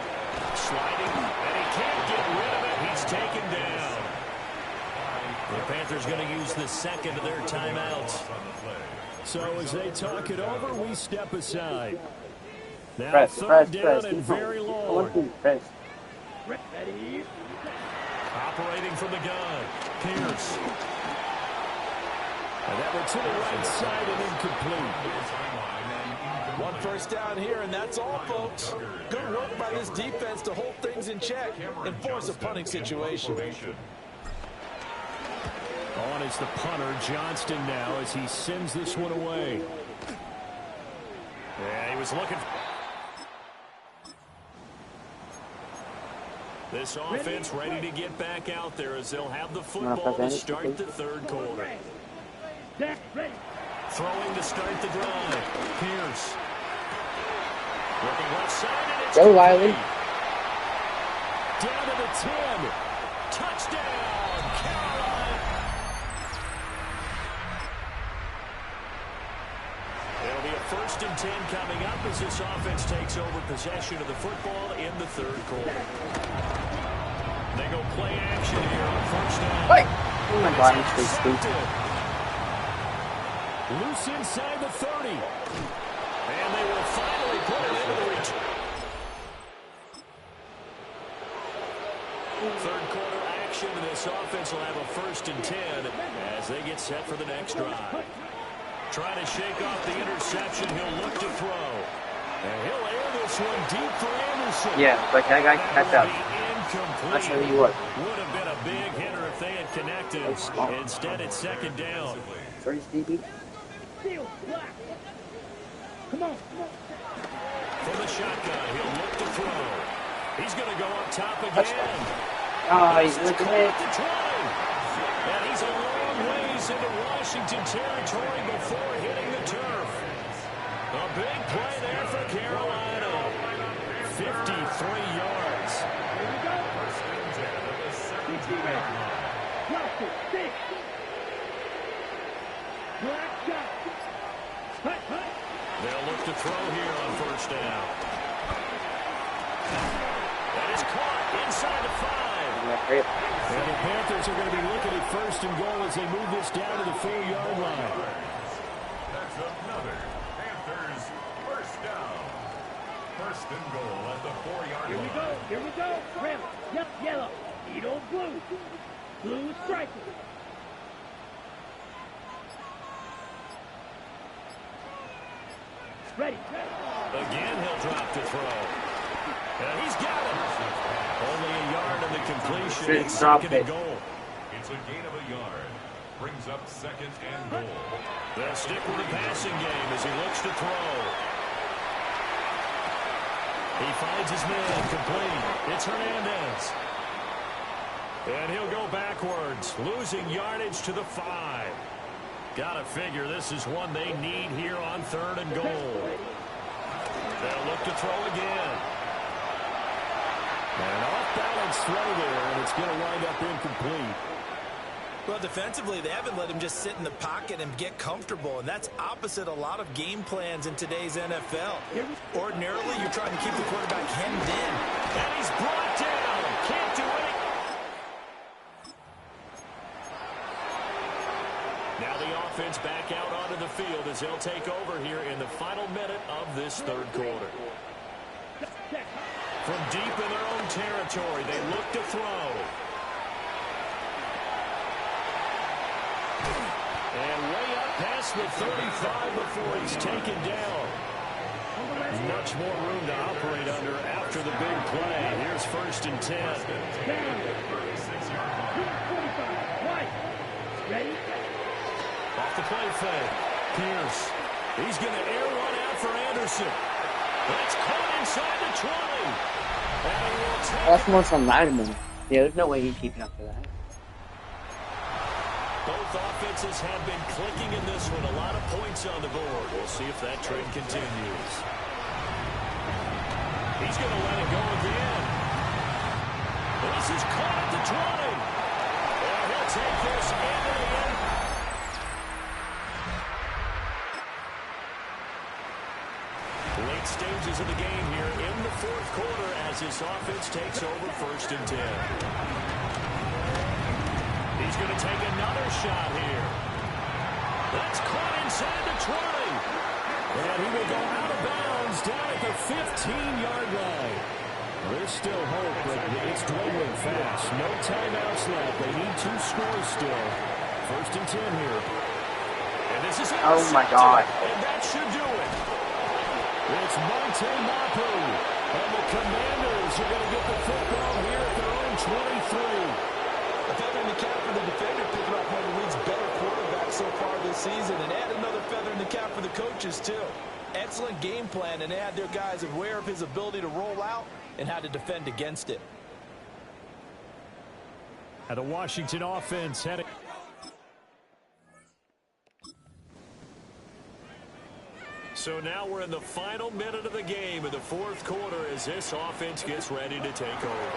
Sliding, and he can't get rid of it. He's taken down. The Panthers going to use the 2nd of their timeouts. So as they talk it over, we step aside. Now Press, 3rd down press. and very long. Press. Ready? Operating from the gun. Pierce. And that one to the right side and incomplete. One first down here, and that's all, folks. Good work by this defense to hold things in check and force a punting situation. On is the punter, Johnston, now, as he sends this one away. Yeah, he was looking. This offense ready to get back out there as they'll have the football to start the third quarter. Throwing to start the drive. Pierce. Looking left side, and it's go, Wiley. Down to the 10. Touchdown, Carolina. It'll be a 1st and 10 coming up as this offense takes over possession of the football in the third quarter. They go play action here on 1st down. Wait. Oh my God, I'm so stupid. Loose inside the 30. And they will finally put it into the reach. Third quarter action. This offense will have a 1st and 10 as they get set for the next drive. Trying to shake off the interception. He'll look to throw. And he'll air this one deep for Anderson. Yeah, but that guy can catch up. I'll show you what. Would have been a big hitter if they had connected. Instead, it's 2nd down. First DB. Come on. From the shotgun, he'll look to throw. He's going to go up top again. Oh, he's looking at it. And he's a long ways into Washington territory before hitting the turf. A big play there for Carolina. 53 yards. They'll look to throw here on 1st down. That is caught inside the 5. And the Panthers are going to be looking at 1st and goal as they move this down to the 4-yard line. That's another Panthers 1st down. 1st and goal at the 4-yard line. Here we go. Red, yellow, Edo blue. Blue striker. Ready. Again, he'll drop to throw. And he's got it. Only a yard of the completion. It's 2nd and goal. It's a gain of a yard. Brings up 2nd and goal. They'll stick with the passing game as he looks to throw. He finds his man complete. It's Hernandez. And he'll go backwards, losing yardage to the 5. Gotta figure this is one they need here on 3rd and goal. They'll look to throw again. An off-balance throw there, and it's going to wind up incomplete. Well, defensively, they haven't let him just sit in the pocket and get comfortable, and that's opposite a lot of game plans in today's NFL. Ordinarily, you're trying to keep the quarterback hemmed in. And he's brought down. Can't do it. Now the offense back out onto the field as they'll take over here in the final minute of this third quarter. From deep in their own territory, they look to throw. And way up past the 35 before he's taken down. Much more room to operate under after the big play. Here's 1st and 10. Ready? Off the play fake. Pierce. He's going to air one out for Anderson. That's caught inside the 20. That's more some lineman. Yeah, there's no way he's keeping up to that. Both offenses have been clicking in this one. A lot of points on the board. We'll see if that trend continues. He's going to let it go again. This is caught at the 20. And he'll take this into the end. Late stages of the game here in the 4th quarter as this offense takes over 1st and 10. He's going to take another shot here. That's caught inside the 20. And he will go out of bounds down at the 15-yard line. There's still hope, but it's dwindling fast. No timeouts left. They need 2 scores still. 1st and 10 here. And this is oh my God. And that should do it. It's Monte Mapu. And the Commanders are going to get the football here at their own 23. A feather in the cap for the defender, picking off one of the league's better quarterbacks so far this season, and add another feather in the cap for the coaches, too. Excellent game plan, and they had their guys aware of his ability to roll out and how to defend against it. And the Washington offense heading. So now we're in the final minute of the game in the fourth quarter as this offense gets ready to take over.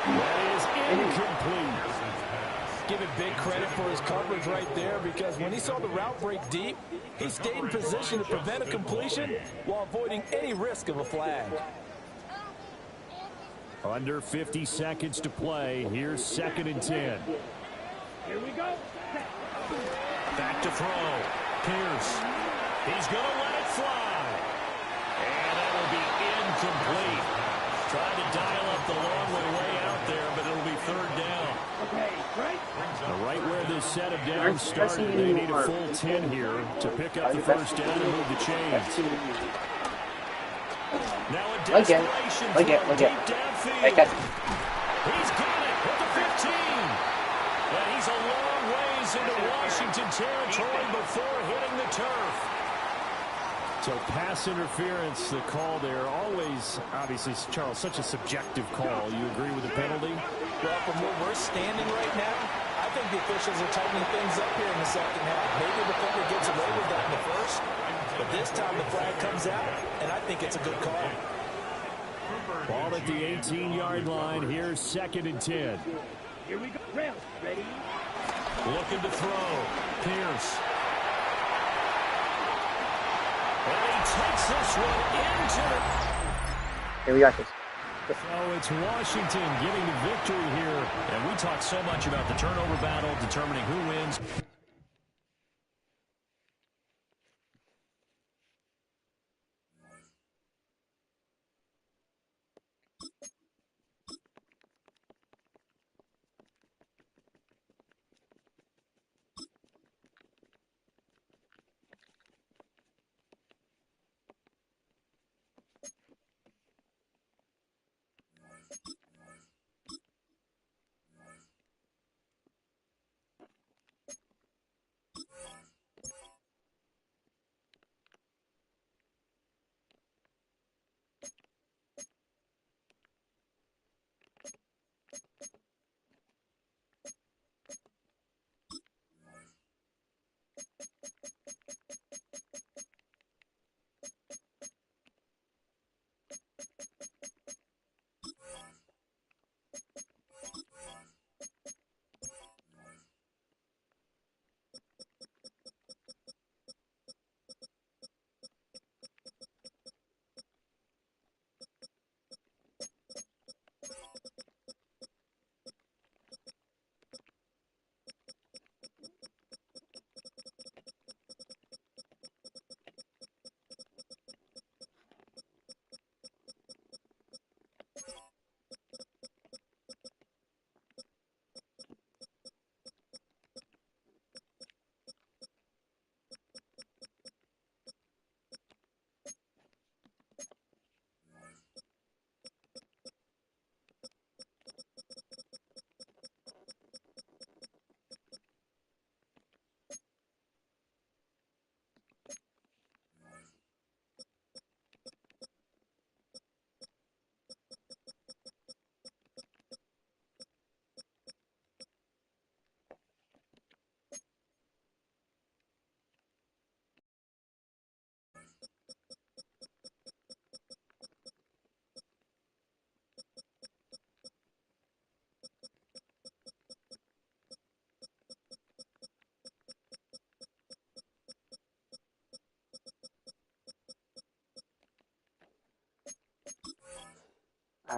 That is incomplete. Giving big credit for his coverage right there, because when he saw the route break deep, he stayed in position to prevent a completion while avoiding any risk of a flag. Under 50 seconds to play. Here's 2nd and 10. Here we go. Back to throw. Pierce. He's going to let it fly. And that'll be incomplete. Trying to dial up the long way out there, but it'll be 3rd down. Okay, right? Right where this set of downs started, they need a full 10 here to pick up the 1st down and move the chains. Now a desperation throw deep downfield. He's got it at the 15. And he's a long ways into Washington territory before hitting the turf. So pass interference, the call there, always, obviously, Charles, such a subjective call. You agree with the penalty? Well, from where we're standing right now, I think the officials are tightening things up here in the second half. Maybe the defender gets away with that in the first, but this time the flag comes out, and I think it's a good call. Ball at the 18-yard line. Here's 2nd and 10. Here we go. Rail. Ready? Looking to throw. Pierce. And he takes this one into the... Here we got this. So it's Washington getting the victory here. And we talk so much about the turnover battle, determining who wins.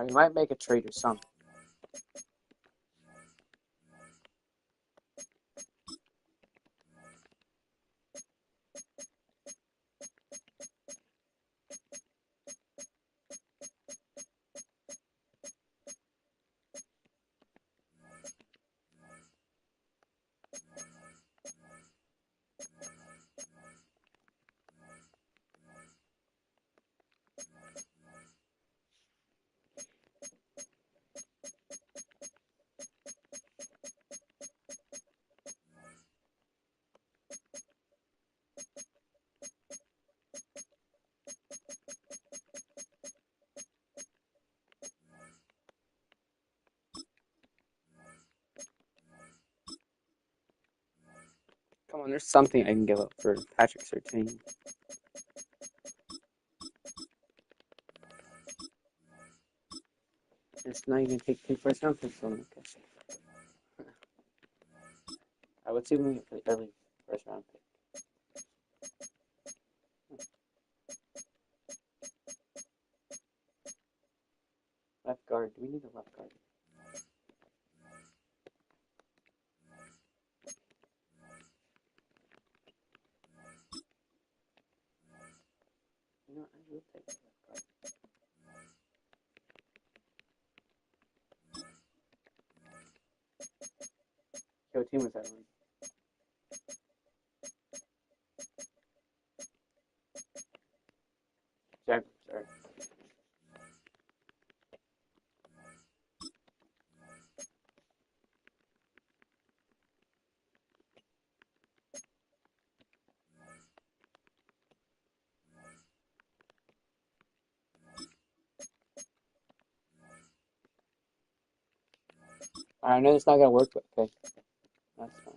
We might make a trade or something. on, there's something I can give up for Patrick Surtain. It's not even take 2 first round picks on it. I would see him for the early first round pick. Left guard. Do we need a left guard? You know, I will take the left guard. What team was that on? Jaguars, sorry. I know it's not gonna work, but okay. That's fine.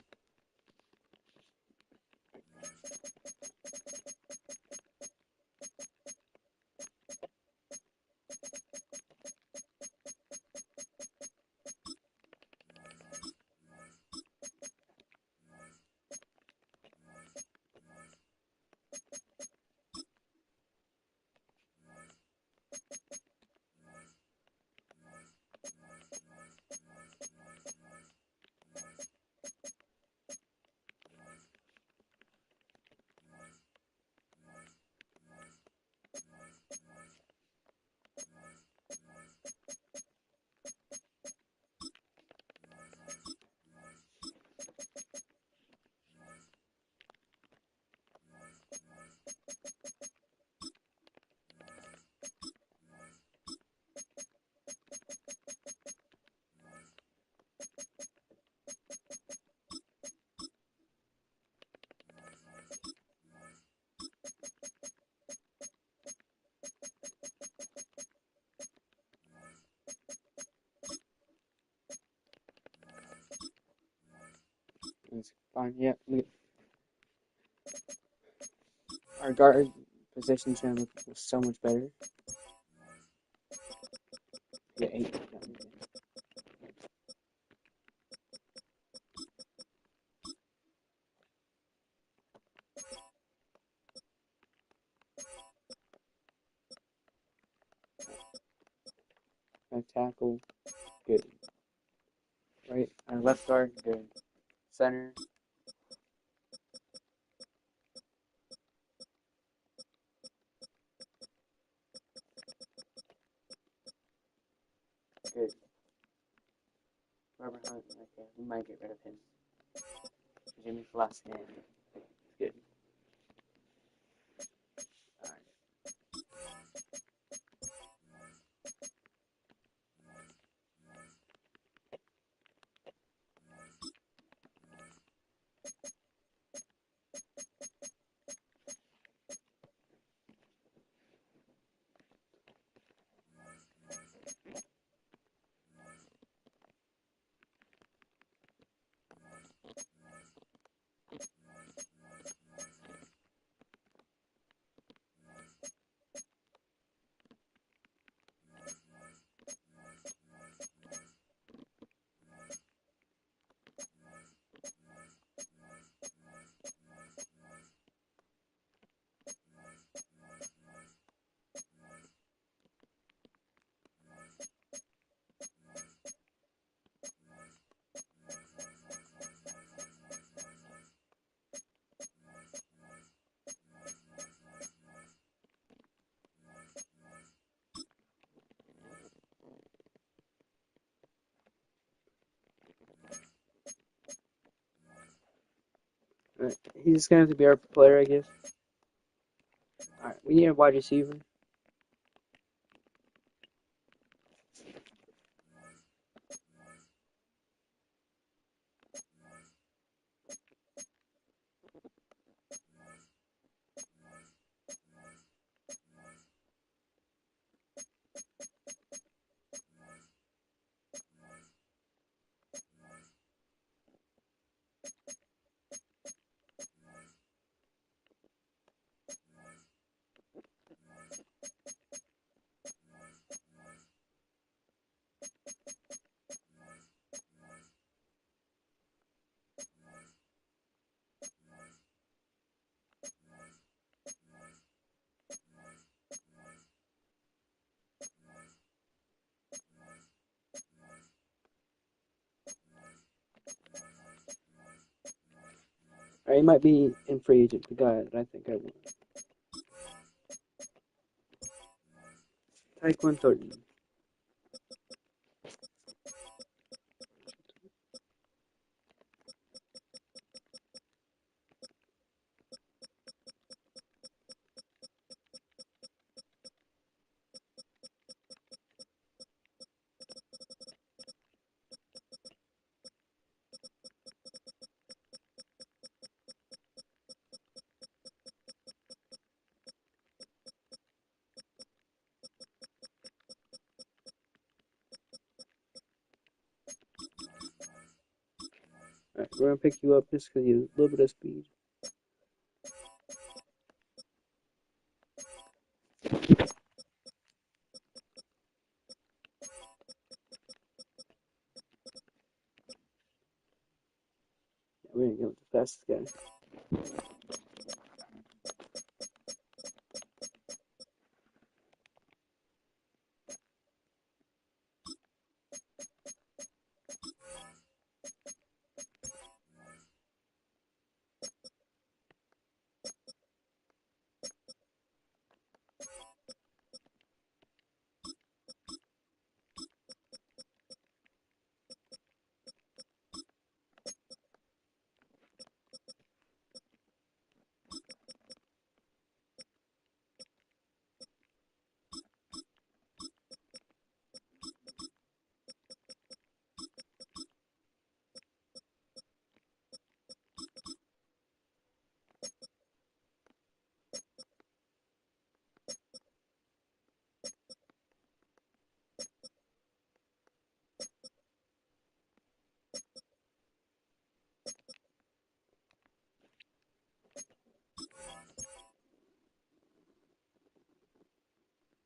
It's fine. Yeah. Our guard position channel was so much better. Yeah, 8. Left tackle, good. Right, left guard, good. Center, good. Robert Hunt, okay, we might get rid of him. Jimmy Flaskan, good. Alright. He's just gonna have to be our player, I guess. Alright, we need a wide receiver. He might be in free agent, the guy that I think I want. Tyquan Thornton. Alright, we're gonna pick you up just because you have a little bit of speed. Yeah, we're gonna go with the fastest guy.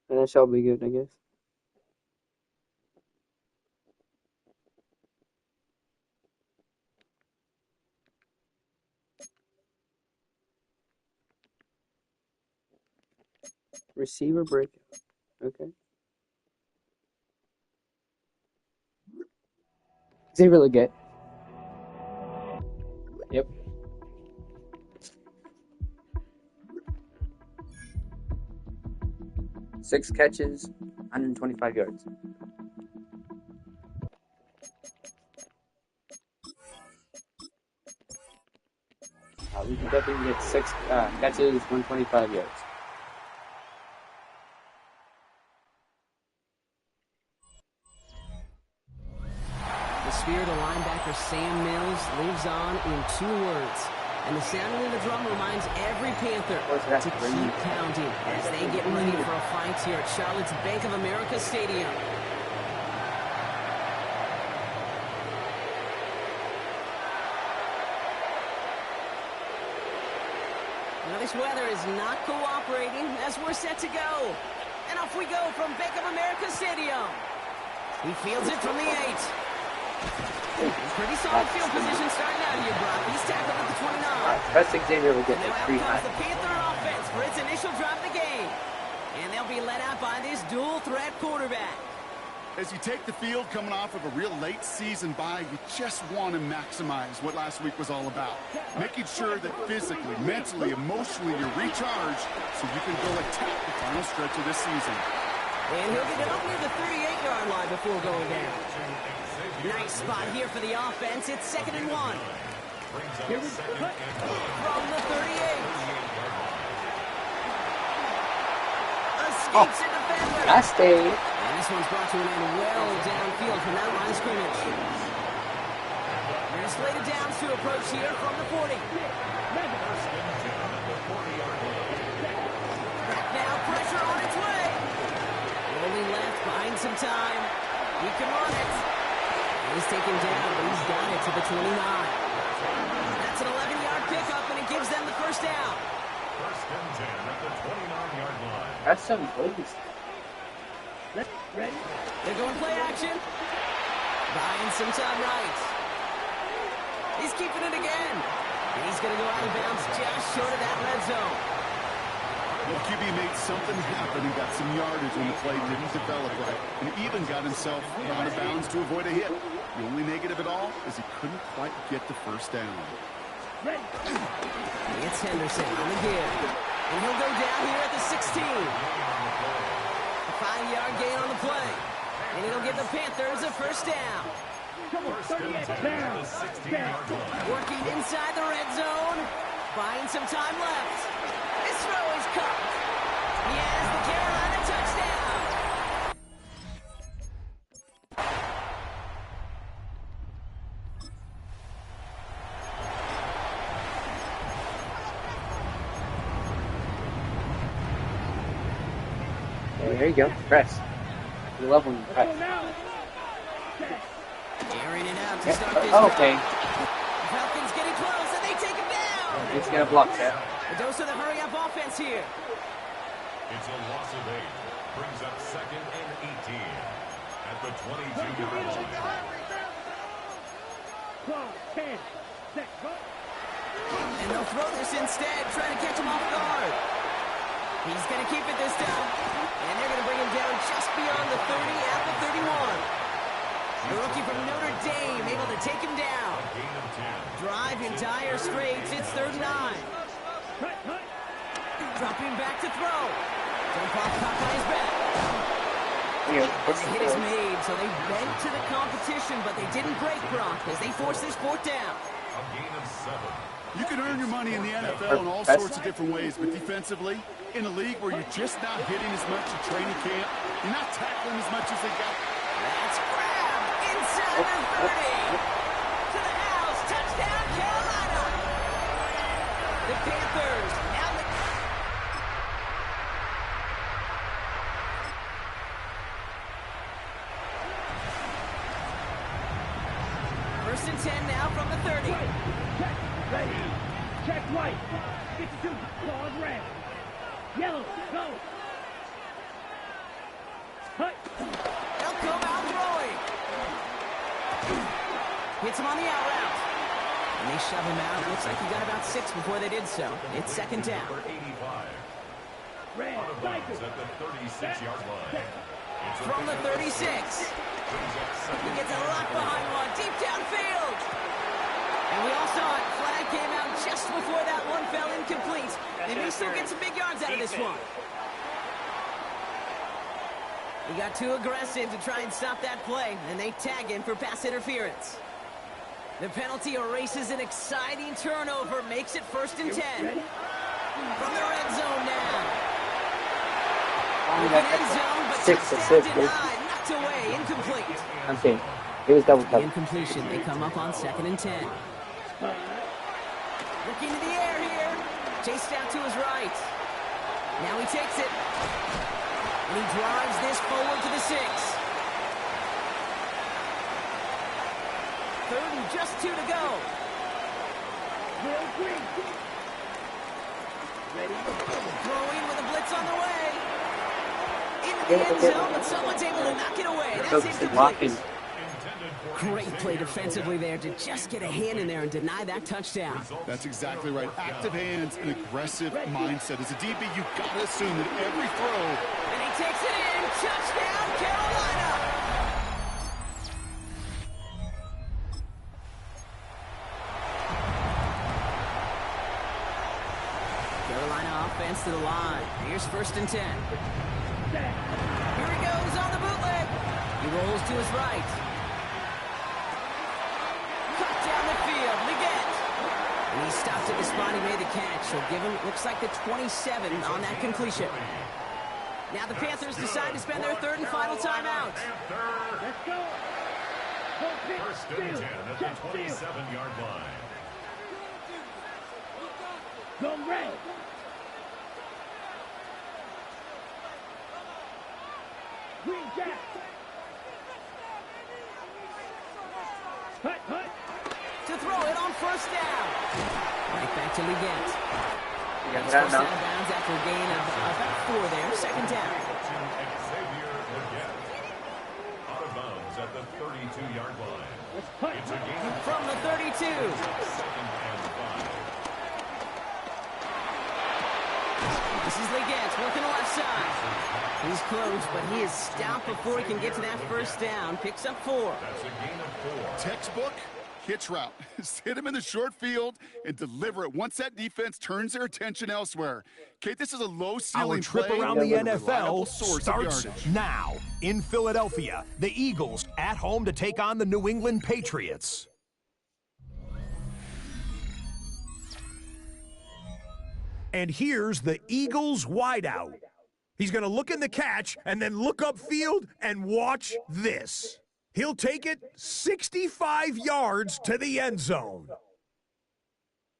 And that shall be good, I guess. Receiver breakout. Okay. Is he really good? Yep. Six catches, 125 yards. We can definitely get six catches, 125 yards. The spirit of linebacker Sam Mills lives on in 2 words. And the sounding of the drum reminds every Panther to keep pounding as they get ready for a fight here at Charlotte's Bank of America Stadium. Now this weather is not cooperating as we're set to go. And off we go from Bank of America Stadium. He fields it from the 8. Pretty solid field position starting out here, Brock. He's tackled at the 29. Best Xavier will get Now like out 3 comes times. the Panther offense for its initial drive of the game. And they'll be led out by this dual-threat quarterback. As you take the field coming off of a real late season bye, you just want to maximize what last week was all about. Making sure that physically, mentally, emotionally you're recharged so you can go attack the final stretch of this season. And he'll get it up near the 38-yard line before going down. Nice spot here for the offense. It's 2nd and 1. From the 38. Escapes a defender. Nasty. And this one's brought to an end well downfield from that line of scrimmage. They're slated downs to approach here from the 40. Now pressure on its way. Rolling left, buying some time. He can run it. He's taken down, but he's got it to the 29. That's an 11-yard pickup, and it gives them the first down. 1st and 10 at the 29-yard line. That's some plays. Ready? They're going play action. Buying some time right. He's keeping it again. He's going to go out of bounds just short of that red zone. The QB made something happen and got some yardage when the play didn't develop right, and even got himself out of bounds to avoid a hit. The only negative at all is he couldn't quite get the first down. It's Henderson on the give. And he'll go down here at the 16. A 5-yard gain on the play. And it'll give the Panthers a first down. Working inside the red zone. Buying some time left. This throw is caught. He has the Carolina touchdown. There you go. Press. You love when you press. Airing it out to start this Okay. Falcons getting close, and they take him down. It's going to block that. A dose of the hurry-up offense here. It's a loss of 8. Brings up 2nd and 18 at the 22-yard line. 10, 6, and they'll throw this instead, trying to catch him off guard. He's going to keep it this time. And they're going to bring him down just beyond the 30 at the 31. The rookie from Notre Dame able to take him down. Drive in dire straits. It's 3rd and 9. Dropping back to throw. Jump off Cockey's back. And the hit is made, so they bent to the competition, but they didn't break Brock as they force this 4th down. A gain of 7. You can earn your money in the NFL in all sorts of different ways, but defensively, in a league where you're just not hitting as much at training camp, you're not tackling as much as they got. That's grabbed inside the 30. To the house. Touchdown, Carolina. The Panthers now the... First and 10 now from the 30. ready. Check white. 52, claws red. Yellow, go. Cut. They'll come out throwing. Hits him on the out route. And they shove him out. Looks like he got about 6 before they did so. It's 2nd down. Red. Out of bounds at the 36-yard line. From the 36. He gets a lot behind one. Deep downfield. And we all saw it. Flag came out just before that one fell incomplete. They may still get some big yards out of this one. He got too aggressive to try and stop that play, and they tag him for pass interference. The penalty erases an exciting turnover, makes it 1st and 10. From the red zone now. End zone, but 6 assists, denied, knocked away, incomplete. I'm saying, it was double covered. Incompletion, they come up on 2nd and 10. Looking to the air here. Chased out to his right. Now he takes it. And he drives this forward to the 6. 3rd and just 2 to go. Throwing with a blitz on the way. Into the end zone, but someone's able to knock it away. That's incomplete. Great play defensively there to just get a hand in there and deny that touchdown. That's exactly right. Active hands and aggressive mindset. As a DB, you've got to assume that every throw. And he takes it in. Touchdown, Carolina. Carolina offense to the line. Here's 1st and 10. Here he goes on the bootleg. He rolls to his right. Cut down the field. Leggett. And he stopped at the spot he made the catch. He'll give him, looks like the 27 on that completion. Now the Panthers decide to spend their 3rd and final timeout. Let's go. 1st and 10 at the 27-yard line. Go red. Green jack. Hut. To throw it on 1st down. Right back to Leggett. Yeah, He's forced out of bounds after a gain of about 4 there. 2nd down. Out of bounds at the 32-yard line. It's a gain From the 32. 2nd and 5. This is Leggett working the left side. He's close, but he is stopped before he can get to that 1st down. Picks up 4. That's a gain of 4. Textbook hitch route. Just hit him in the short field and deliver it once that defense turns their attention elsewhere. Kate, this is a low-ceiling Our trip play around the and a reliable NFL source of starts yardage. now. In Philadelphia, the Eagles at home to take on the New England Patriots. And here's the Eagles wideout. He's going to look in the catch and then look upfield and watch this. He'll take it 65 yards to the end zone.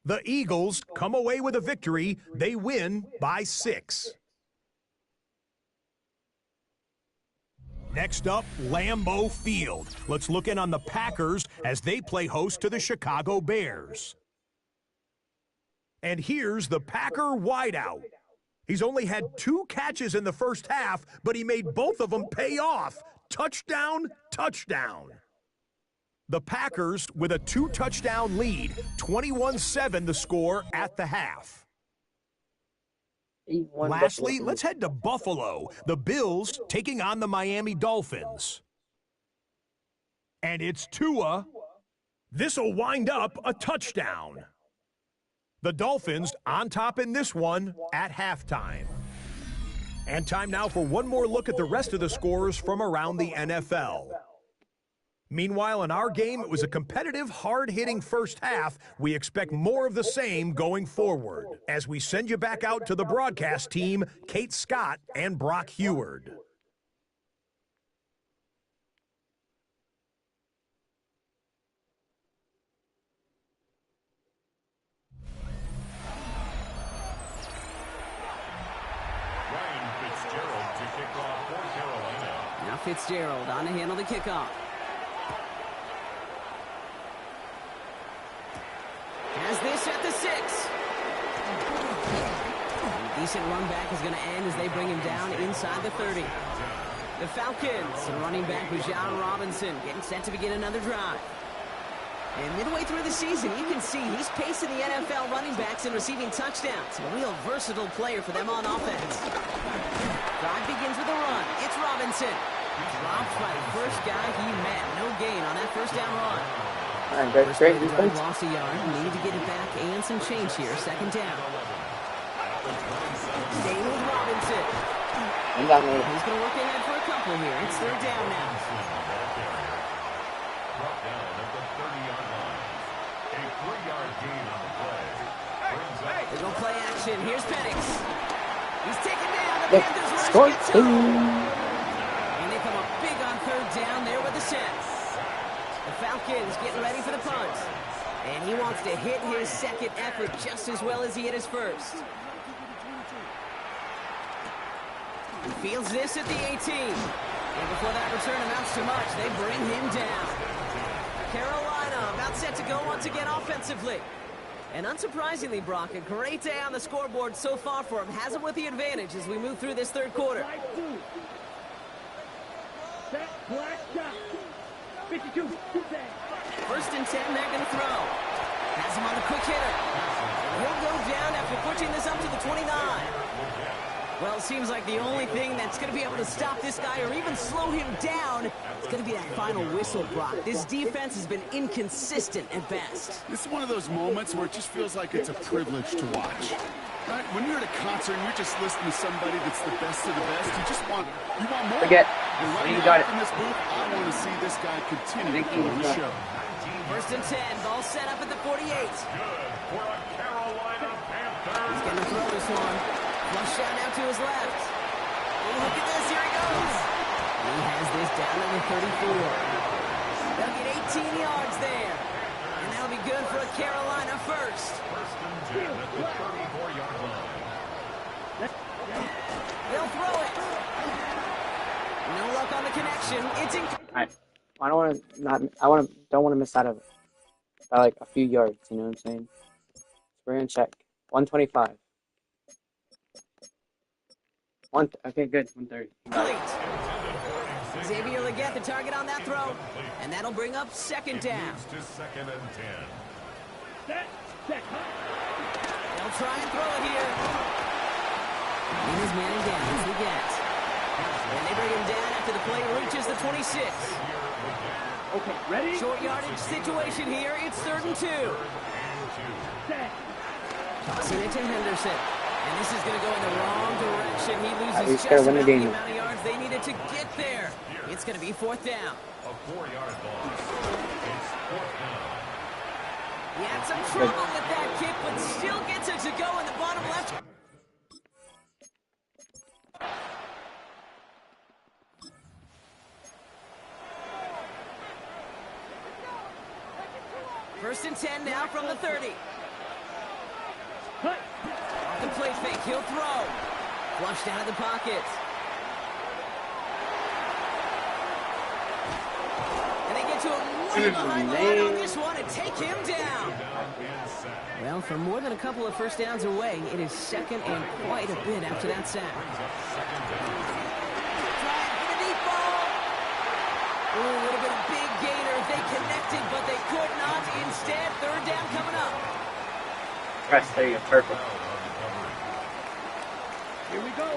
The Eagles come away with a victory. They win by 6. Next up, Lambeau Field. Let's look in on the Packers as they play host to the Chicago Bears. And here's the Packer wideout. He's only had 2 catches in the first half, but he made both of them pay off. Touchdown, touchdown. The Packers with a 2-touchdown lead, 21-7 the score at the half. Lastly, let's head to Buffalo. The Bills taking on the Miami Dolphins. And it's Tua. This'll wind up a touchdown. The Dolphins on top in this one at halftime. And time now for one more look at the rest of the scores from around the NFL. Meanwhile, in our game, it was a competitive, hard-hitting first half. We expect more of the same going forward as we send you back out to the broadcast team, Kate Scott and Brock Heward. Now Fitzgerald on to handle the kickoff. Has this at the 6. A decent run back is going to end as they bring him down inside the 30. The Falcons and running back Bijan Robinson getting set to begin another drive. And midway through the season, you can see he's pacing the NFL running backs and receiving touchdowns. A real versatile player for them on offense. Drive begins with a run. It's Robinson. Dropped by the first guy he met. No gain on that first down run. Great defense. Lost a yard. Need to get it back and some change here. Second down. Staying with Robinson. He's going to work ahead for a couple here. It's third down now. They go play action. Here's Penix. He's taken down. The Panthers rush gets home. And they come up big on third down there with the sets. The Falcons getting ready for the punt. And he wants to hit his second effort just as well as he hit his first. He fields this at the 18. And before that return amounts to much, they bring him down. Carolina about set to go once again offensively. And unsurprisingly, Brock, a great day on the scoreboard so far for him. Has him with the advantage as we move through this third quarter. First and 10, they're going to throw. Has him on the quick hitter. And he'll go down after pushing this up to the 29. Well, it seems like the only thing that's going to be able to stop this guy or even slow him down is going to be that final whistle, Brock. This defense has been inconsistent at best. This is one of those moments where it just feels like it's a privilege to watch. Right? When you're at a concert and you're just listening to somebody that's the best of the best, you want more. Forget. And right You now got it. in this booth, I want to see this guy continue to show. First and 10, ball set up at the 48. Good for a Carolina Panthers. He's going to throw this one. Flush shot out to his left. Oh, look at this. Here he goes. He has this down to the 34. They'll get 18 yards there. And that'll be good for a Carolina first. First and 10 at the 34-yard line. They'll throw it. No luck on the connection. It's in. I don't want to miss out of it by like a few yards. You know what I'm saying? We're gonna check 125. Okay, good. 130. Xavier Legette, the target on that throw, and that'll bring up second down. To second and 10. They'll try and throw it here. And his man again as he gets. And they bring him down after the play reaches the 26. Okay, ready? Short yardage situation here. It's 3rd and 2. Set. Tossing it to Henderson. And this is going to go in the wrong direction. He loses least just they're about winning the the game. amount of yards they needed to get there. It's going to be 4th down. A 4-yard loss. It's 4th down. He had some trouble with that kick, but still gets it to go in the bottom left. First and 10 now from the 30. Off the play fake, he'll throw. Flushed out of the pocket. And they get to him way behind the line on this one and take him down. Well, for more than a couple of first downs away, it is 2nd and quite a bit after that sack. Trying for the deep ball. Ooh, would have been a big gainer if they connected, but they could not. Instead, 3rd down coming up. Press there, perfect. Here we go.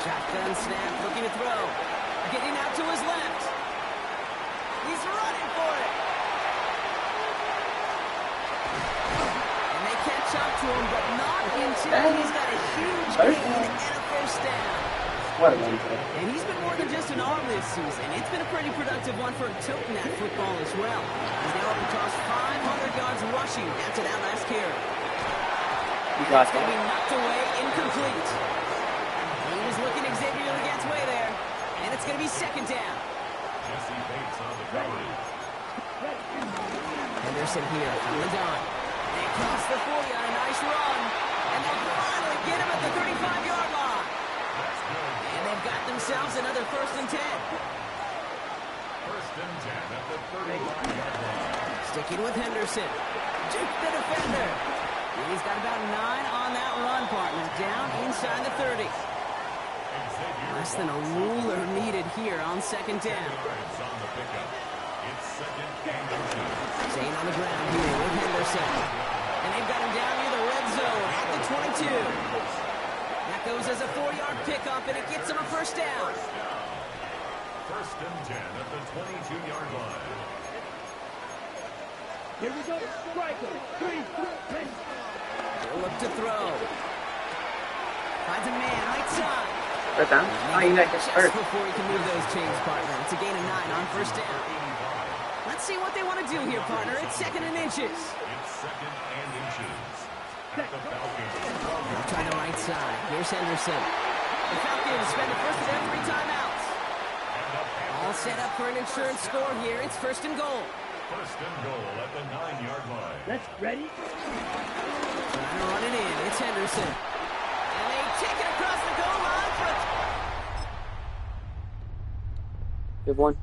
Shotgun snap, looking to throw. Getting out to his left. He's running for it. And they catch up to him, but not until he's got a huge gain and a first down. What a run play. And he's been more than just an arm this season. It's been a pretty productive one for him toting that football as well. He's now up across 500 yards rushing after that last carry. He's lost Going to it. be knocked away, incomplete. He was looking Xavier Leggett's way there. And it's going to be 2nd down. Jesse Bates on the coverage. Henderson here from the gun. They cross the 40 on a nice run. And they'll finally get him at the 35-yard line. And they've got themselves another 1st and 10. 1st and 10 at the 35-yard line. Sticking with Henderson. Duke the defender. And he's got about 9 on that run, partner. Down inside the 30. Less than a ruler needed here on 2nd down. Yards on the pickup. It's 2nd and 2. Staying on the ground here with Henderson. And they've got him down near the red zone at the 22. That goes as a 4-yard pickup, and it gets him a 1st down. 1st and 10 at the 22-yard line. Here we go. Striker. 3, 2, 1. He'll look to throw. Finds a man right side. First down. Oh, you got Just first. before he can move those chains, partner. It's a gain of 9 on 1st down. Let's see what they want to do here, partner. It's 2nd and inches. It's 2nd and inches. At the Falcons. Try the right side. Here's Henderson. The Falcons spend the first of their 3 timeouts. All set up for an insurance score here. It's 1st and goal. 1st and goal at the 9-yard line. Let's ready. Trying to run it in. It's Henderson. And they take it across the goal line for a... Good one.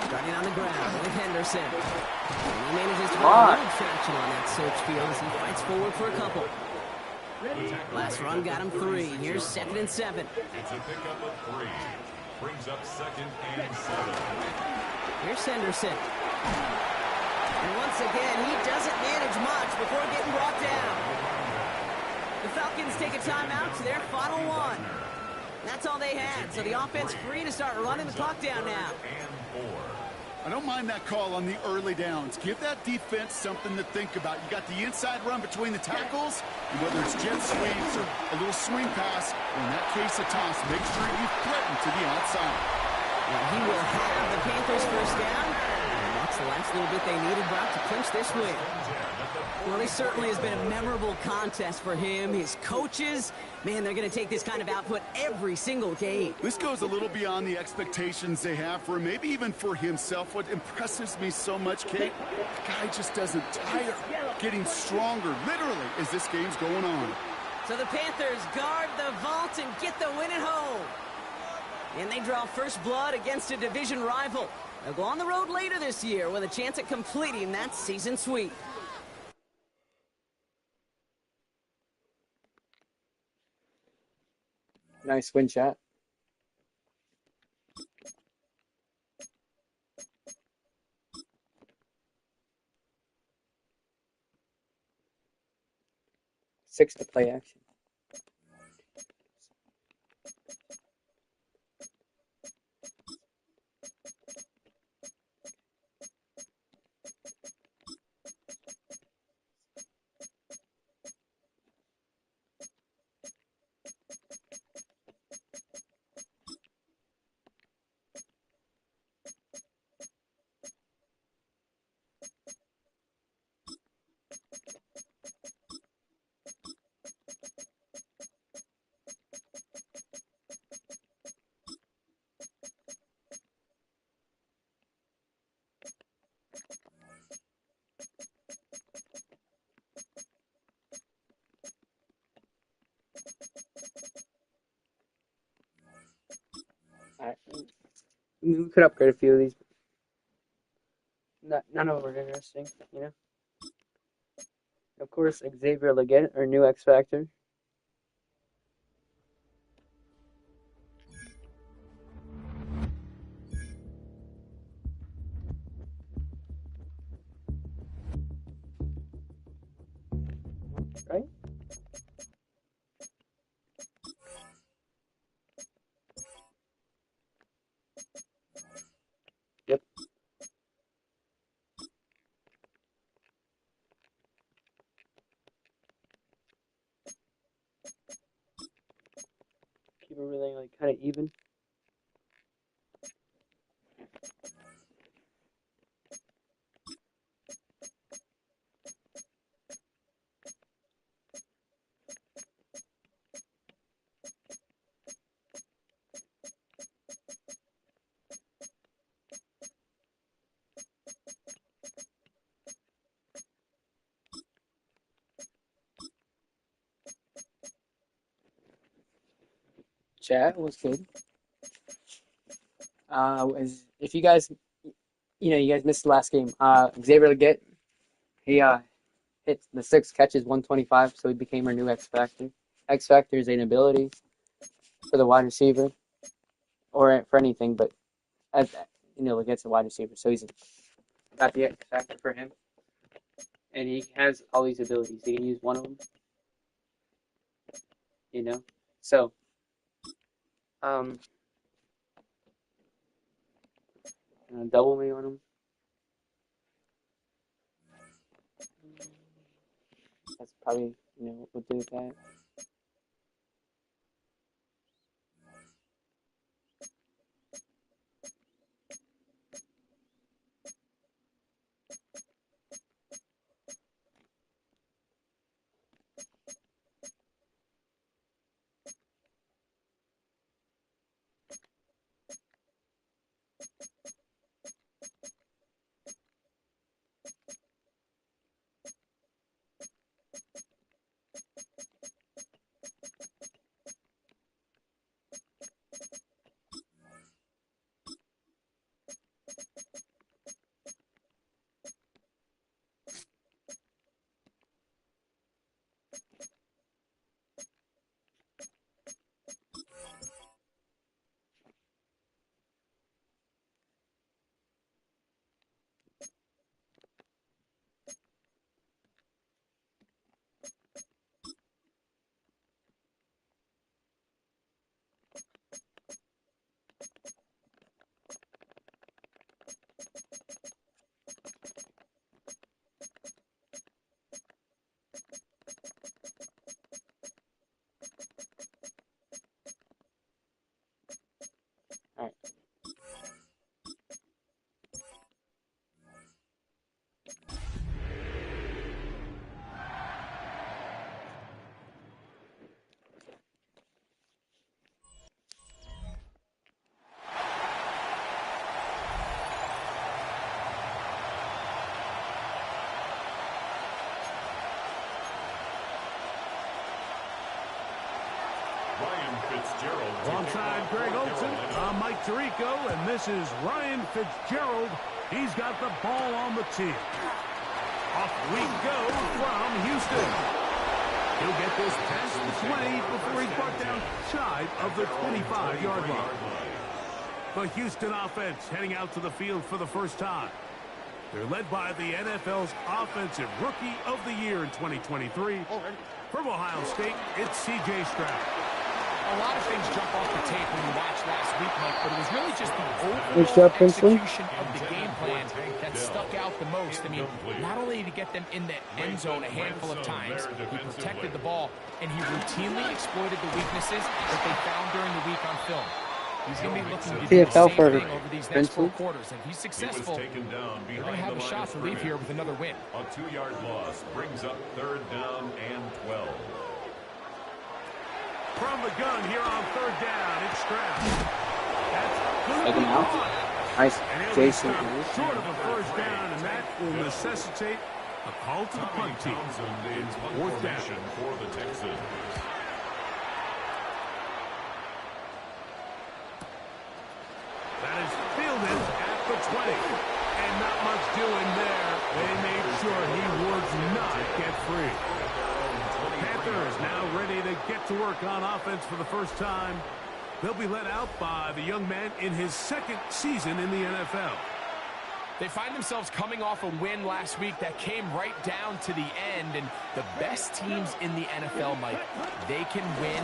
Starting on the ground with Henderson. And he manages to get a little traction on that search field as he fights forward for a couple. Last run got him 3. Here's 2nd and 7. It's a pickup of 3. Brings up 2nd and 7. Here's Henderson. And once again, he doesn't manage much before getting brought down. The Falcons take a timeout to their final one. That's all they had, so the offense free to start running the clock down now. I don't mind that call on the early downs. Give that defense something to think about. You got the inside run between the tackles, and whether it's jet sweeps or a little swing pass, or in that case a toss, make sure you threaten to the outside. Well, he will have the Panthers 1st down. And that's the last little bit they needed, Brock, to clinch this win. Well, this certainly has been a memorable contest for him. His coaches, man, they're going to take this kind of output every single game. This goes a little beyond the expectations they have for him, maybe even for himself. What impresses me so much, Kate, the guy just doesn't tire. Getting stronger, literally, as this game's going on. So the Panthers guard the vault and get the win at home. And they draw first blood against a division rival. They'll go on the road later this year with a chance at completing that season sweep. Nice win shot. Six to play action. Alright. We could upgrade a few of these. None of them are interesting, you know. Of course, Xavier Leggett, our new X Factor. Right? Yep. Keep everything like kind of even. Chat was good. If you guys, you guys missed the last game. Xavier Leggett, he hit the 6 catches, 125, so he became our new X Factor. X Factor is an ability for the wide receiver, or for anything, but as Leggett's a wide receiver, so he's got the X Factor for him, and he has all these abilities. He can use one of them, So, double me on him. That's probably what we'll do with that. All right. Ryan Fitzgerald. Alongside Greg Olson, I'm Mike Tirico, and this is Ryan Fitzgerald. He's got the ball on the tee. Off we go from Houston. He'll get this past the 20 before he's brought down shy of the 25-yard line. The Houston offense heading out to the field for the first time. They're led by the NFL's Offensive Rookie of the Year in 2023. From Ohio State, it's C.J. Stroud. A lot of things jump off the tape when you watch last week, Mike, but it was really just the overall execution of the game plan that stuck out the most. I mean, not only did he get them in the end zone a handful of times, he protected the ball, and he routinely exploited the weaknesses that they found during the week on film. He's going to be looking to do the same thing over these next 4 quarters. And if he's successful, they're going to have a shot to leave here with another win. A 2-yard loss brings up 3rd down and 12. From the gun here on 3rd down, it's Stroud. Take him out. Nice, Jason. Short of a 1st down, and that will necessitate a call to the punt team. It's 4th down for the Texans. That is fielded at the 20. And not much doing there. They made sure he would not get free. Panthers now ready to get to work on offense for the first time. They'll be led out by the young man in his 2nd season in the NFL. They find themselves coming off a win last week that came right down to the end, and the best teams in the NFL, Mike, they can win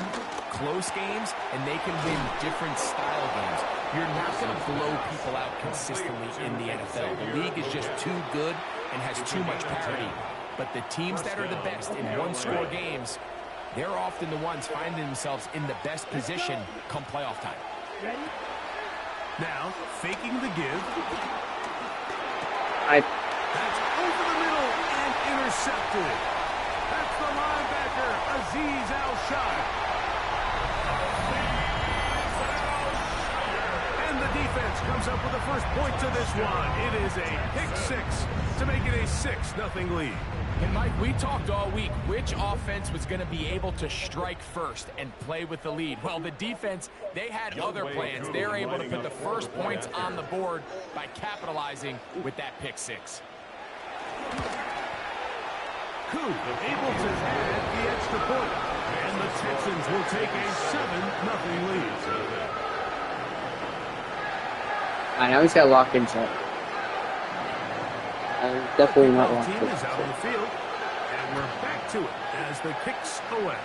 close games and they can win different style games. You're not going to blow people out consistently in the NFL. The league is just too good and has too much parity. But the teams that are the best in one-score games, they're often the ones finding themselves in the best position come playoff time. Now, faking the give. I That's over the middle and intercepted. That's the linebacker, Azeez Al-Shire. And the defense comes up with the first point to this one. It is a pick 6 to make it a 6-0 lead. And Mike, we talked all week which offense was going to be able to strike first and play with the lead. Well, the defense, they had other plans. They're able to put the first points on the board by capitalizing with that pick 6. Koo able to add the extra point. And the Texans will take a 7-0 lead. I know he's got locked in check. Definitely not locked team in. is out on the field, and we're back to it as the kicks away.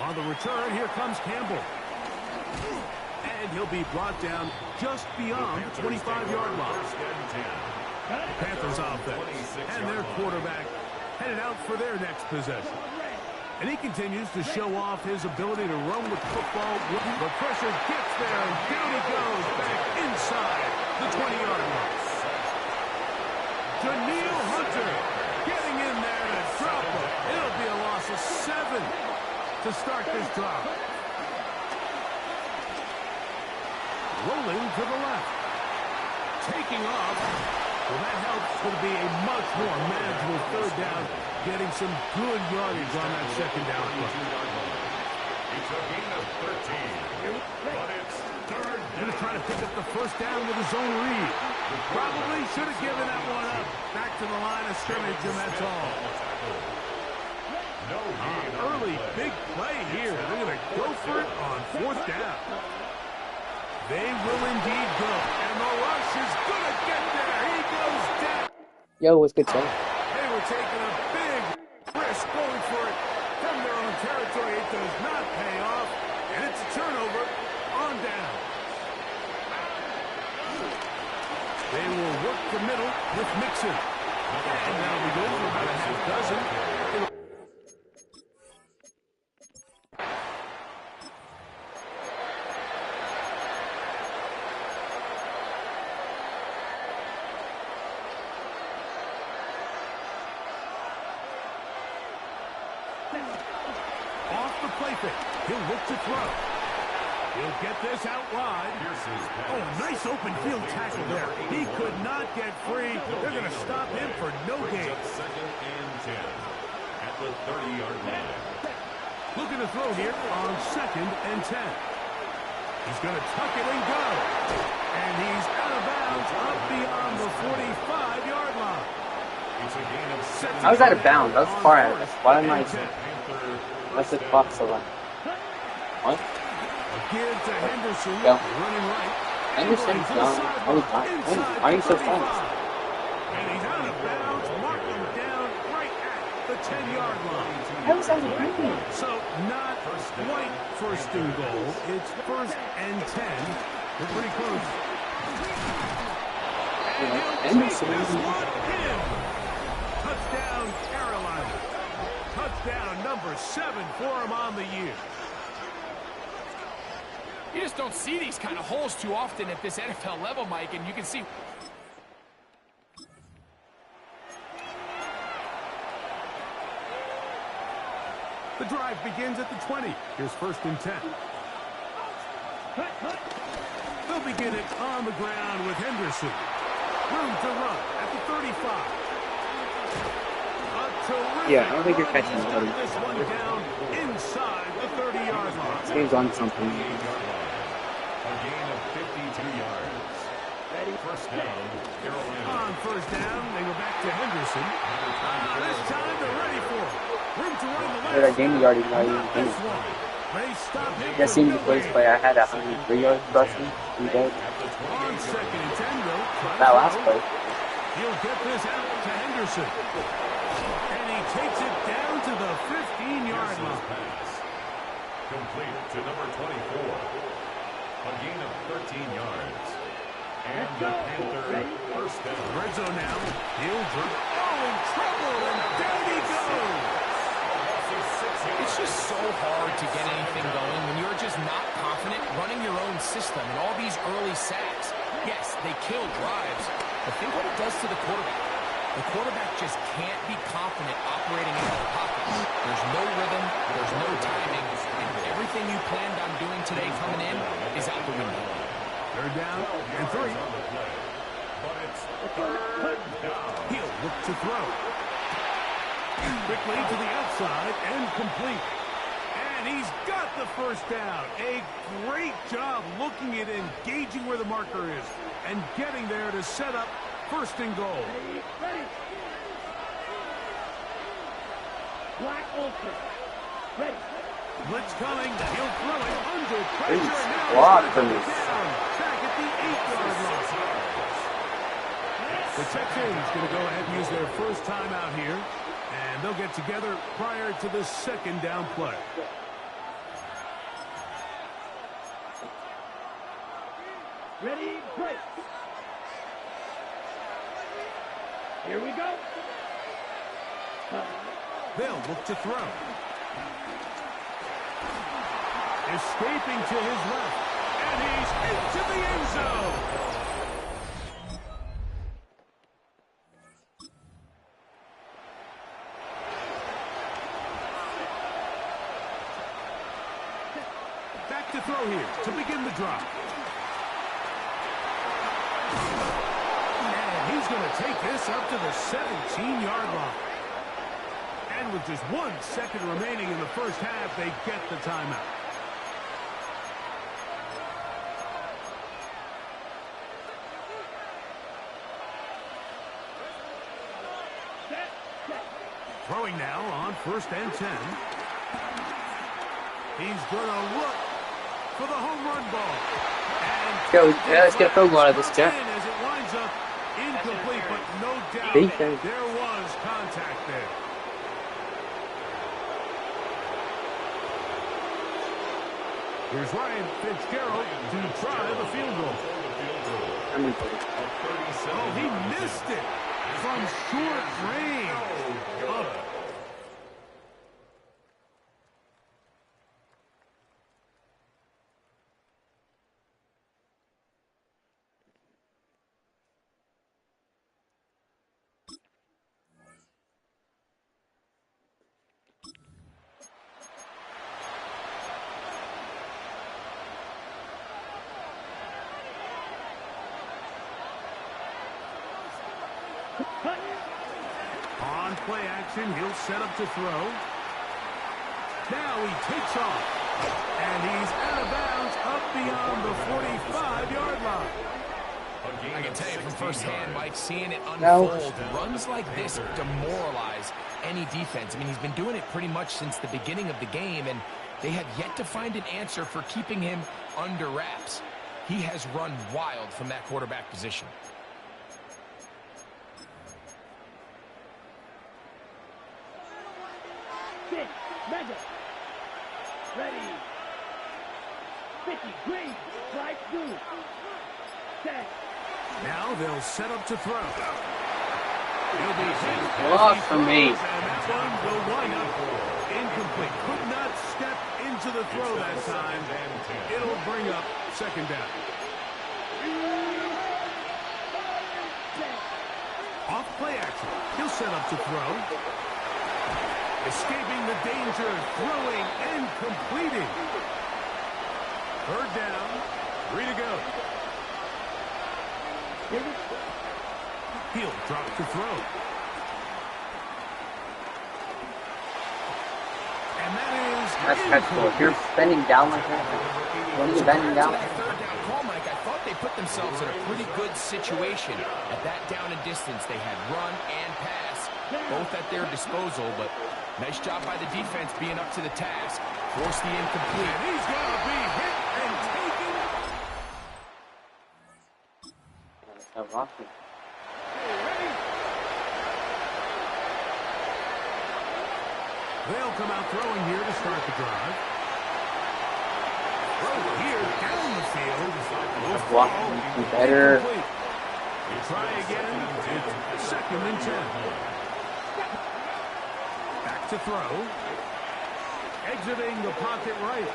On the return, here comes Campbell. And he'll be brought down just beyond the 25-yard line. Panthers offense and their quarterback headed out for their next possession. And he continues to show off his ability to run with football. The pressure gets there, and down he goes back inside the 20-yard line. Daniil Hunter getting in there to drop it. It'll be a loss of 7 to start this drive. Rolling to the left. Taking off. Well, that helps to be a much more manageable 3rd down, getting some good yardage on that 2nd down play. It's a gain of 13, but it's 3rd down. Going to try to pick up the 1st down with his own read. Probably should have given that one up. Back to the line of scrimmage, and that's all. Early big play here. They're going to go for it on 4th down. They will indeed go. And the rush is going to get there. He goes down. Yo, what's good, sir? They were taking a big risk going for it from their own territory. It does not pay off. And it's a turnover on down. They will work the middle with Mixon. And that'll be good for about a half dozen. Off the play fake. He'll look to throw. He'll get this out wide. Oh, nice open field tackle there. He could not get free. They're going to stop him for no gain. 2nd and 10 at the 30-yard line. Looking to throw here on 2nd and 10. He's going to tuck it and go. And he's out of bounds up beyond the 45-yard line. I was out of bounds. I was far out of it. Why am I? That's the clock so long. What? Give to Henderson, Go. running right. Henderson's gone. Oh, why are you so fast? And he's out of bounds, marked him down right at the 10-yard line. How was that running? So not quite first and goal. It's first and 10. We're pretty close. And he'll take this one in. Touchdown, Carolina. Touchdown number 7 for him on the year. You just don't see these kind of holes too often at this NFL level, Mike, and you can see... The drive begins at the 20. Here's first and 10. They'll begin it on the ground with Henderson. Room to run at the 35. Yeah, I don't think you're catching the 30. This one down inside the 30-yard line. This game's on something. A gain of 52 yards. First down, Carolina. On first down, they go back to Henderson. This time they're ready for it. Room to run the left. That game yardage not even This one. They stop him. You guys seen the place play? I had 103 yards rushing. You guys? On second and 10, though. That last play. He'll get this out to Henderson. And he takes it down to the 15-yard line. Complete to number 24. A gain of 13 yards. And the Panther first down. Red zone now. He'll drop. Oh, in trouble, and down he goes. It's just so hard to get anything going when you're just not confident running your own system and all these early sacks. Yes, they kill drives, but think what it does to the quarterback. The quarterback just can't be confident operating out of the pocket. There's no rhythm, there's no timing, and everything you planned on doing today coming in is out the window. Third down and 3. But it's third down. He'll look to throw. Quickly to the outside and complete. And he's got the first down. A great job looking at engaging where the marker is and getting there to set up first and goal. Black open. Ready. Blitz coming. He'll throw it under pressure. Now Block he's from going to this. go down. Back at the 8-yard line. The Texans going to go ahead and use their first timeout here. And they'll get together prior to the second down play. Ready, break. Here we go. They'll look to throw. Escaping to his left. And he's into the end zone. Back to throw here to begin the drive. And he's going to take this up to the 17-yard line. And with just 1 second remaining in the first half, they get the timeout. Throwing now on first and 10. He's going to look for the home run ball. And let's get a field goal out of this, Jack. as it winds up incomplete, but no doubt Defense. there was contact there. Here's Ryan Fitzgerald to try the field goal. Oh, he missed it from short range. Up. On play action, he'll set up to throw. Now he takes off. And he's out of bounds up beyond the 45-yard line. I can tell you from firsthand, Mike, seeing it unfold, runs like this demoralize any defense. I mean, he's been doing it pretty much since the beginning of the game, and they have yet to find an answer for keeping him under wraps. He has run wild from that quarterback position. Six, measure. Ready. 50, green, strike, two. Set. Now they'll set up to throw. He'll be hit. Lost for me. And that one will wind up incomplete. Could not step into the throw that time. It'll bring up second down. Off play action. He'll set up to throw. Escaping the danger, throwing and completing. Third down, 3 to go. He'll drop to throw. And that is That's catchable. If you're bending down like that, what are you bending down? That third down call, Mike, I thought they put themselves in a pretty good situation. At that down and distance, they had run and pass, both at their disposal, but nice job by the defense being up to the task. Force the incomplete. And he's going to be hit and taken. I've lost it. They'll come out throwing here to start the drive. Throw here down the field. Blocking better. Try again. It's 2nd and 10. Back to throw. Exiting the pocket right.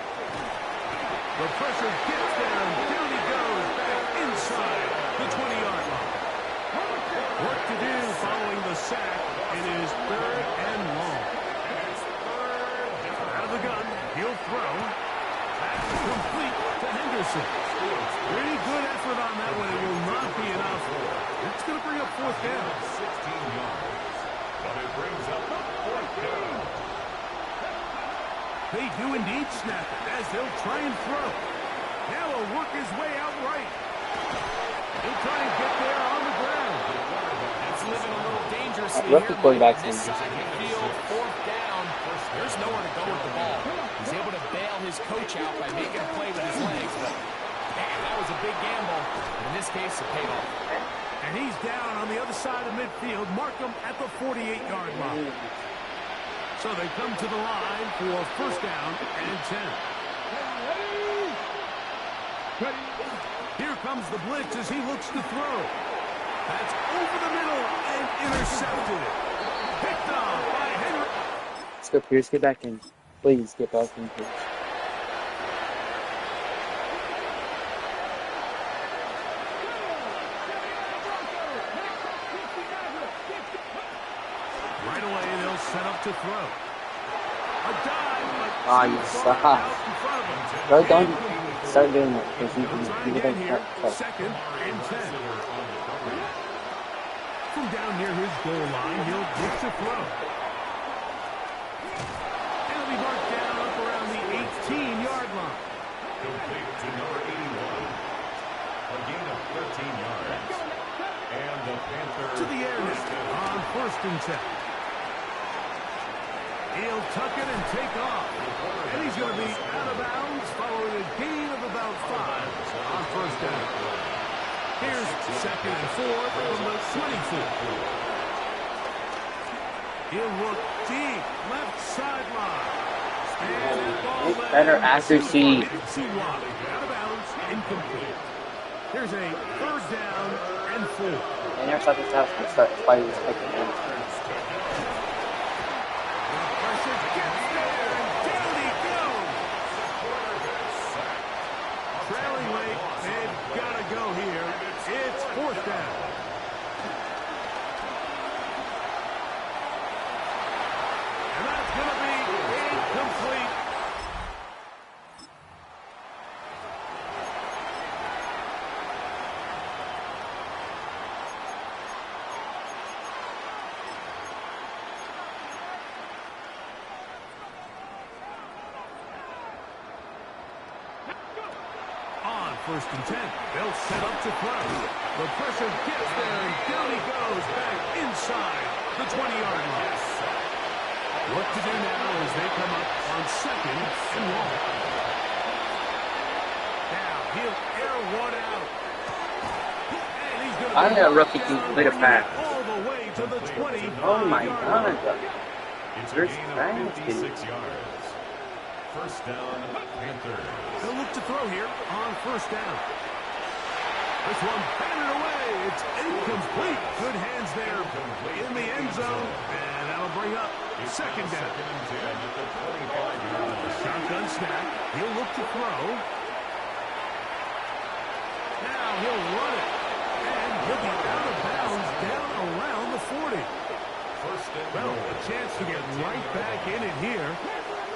The pressure gets there, and down he goes back inside the 20-yard line. Work to do following the sack. It is 3rd and long. Out of the gun, he'll throw. That's complete to Henderson. Pretty good effort on that one. It will not be enough. It's going to bring up 4th down. 16 yards. But it brings up 4th down. They do indeed snap it as they'll try and throw. Now he'll work his way out right. He'll try and get there on the ground. That's living a little dangerously Rookie here, quarterbacks Mike. This in. side of the field, 4th down. There's nowhere to go with the ball. He's able to bail his coach out by making a play with his legs, but man, that was a big gamble. In this case, it paid off. And he's down on the other side of midfield. Mark him at the 48-yard line. So they come to the line for 1st down and 10. Here comes the blitz as he looks to throw. That's over the middle and intercepted. Picked off by Henry. Let's go, Pierce. Get back in. Please get back in, Pierce. Right away, they'll set up to throw. A dive, but Ah, you suck. out in front of him. Bro, don't start doing that because you He'll try can again get here. that. 2nd and 10. From down near his goal line, he'll look to throw. And he'll be marked down up around the 18-yard line. Complete to number 81. A gain of 13 yards. And the Panthers To the air now on 1st and 10. He'll tuck it and take off. And he's going to be out of bounds following a gain of about 5 on 1st down. Here's 2nd and 4 from the 24. He'll look deep, left sideline. And that ball Get better accuracy. Didn't see why. Out of bounds, incomplete. Here's a 3rd down and 4. I never thought this house would start fighting this quick again. Pressure gets there, and down he goes. Trailing late, they've got to go here. It's 4th down. And that's going to be incomplete. On 1st and 10, they'll set up to throw. The pressure gets there, and down he goes back inside the 20-yard line. What to do now as they come up on 2nd and long. Now he'll air one out. And he's going to I got a rookie complete a pass. all the way to the 20. Oh my God. It's a First gain down. of 56 yards. First down, Panthers. They'll look to throw here on 1st down. This one batted away. It's incomplete. Good hands there in the end zone. And that'll bring up 2nd down. Shotgun snap. He'll look to throw. Now he'll run it. And he'll be out of bounds down around the 40. Well, a chance to get right back in it here.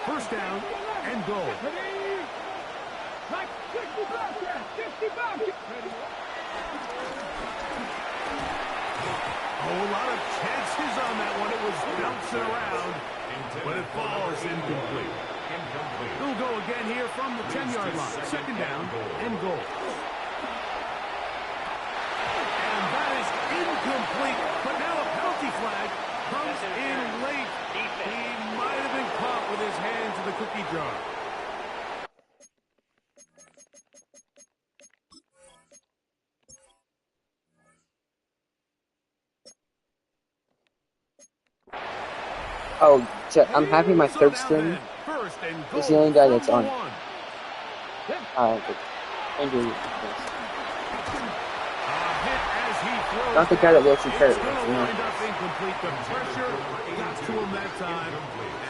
1st down and goal. A whole lot of chances on that one. It was bouncing around, but it falls incomplete. He'll go again here from the 10-yard line. 2nd down and goal. And that is incomplete, but now a penalty flag comes in late. He might have been caught with his hands in the cookie jar. Oh, I'm having my 3rd string. He's the only guy that's on. Injury. Not the guy that looks hurt. Incomplete. The pressure got to him that time,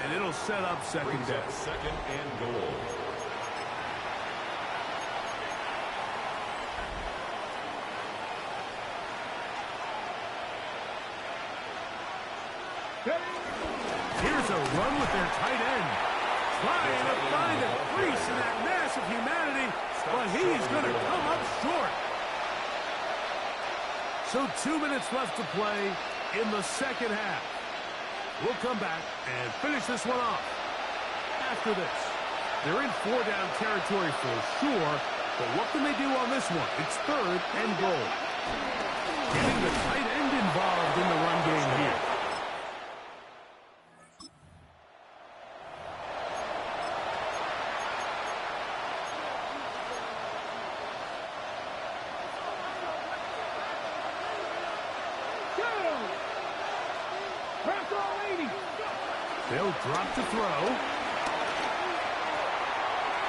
and it'll set up 2nd down. 2nd and goal. Here's a run with their tight end. Trying to find a crease in that mass of humanity, but he's going to come up short. So 2 minutes left to play in the 2nd half. We'll come back and finish this one off. After this, they're in 4-down territory for sure, but what can they do on this one? It's 3rd and goal. Getting the tight end involved in the run game here. They'll drop to throw.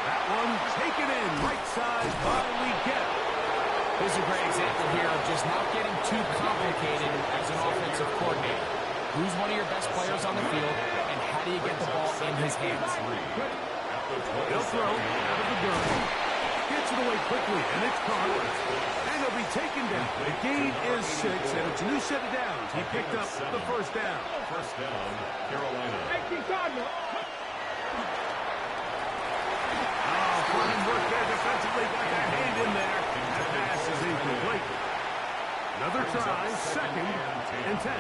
That one taken in right side by Leggett. This is a great example here of just not getting too complicated as an offensive coordinator. Who's one of your best players on the field, and how do you get the ball in his hands? They'll throw out of the gun. Gets it away quickly, and it's caught. And he'll be taken down. The gain is 6, and it's a new set of downs. He picked up the 1st down. 1st down, Carolina. Fine work there defensively. Got that hand in there. That pass is incomplete. Another try, 2nd and 10.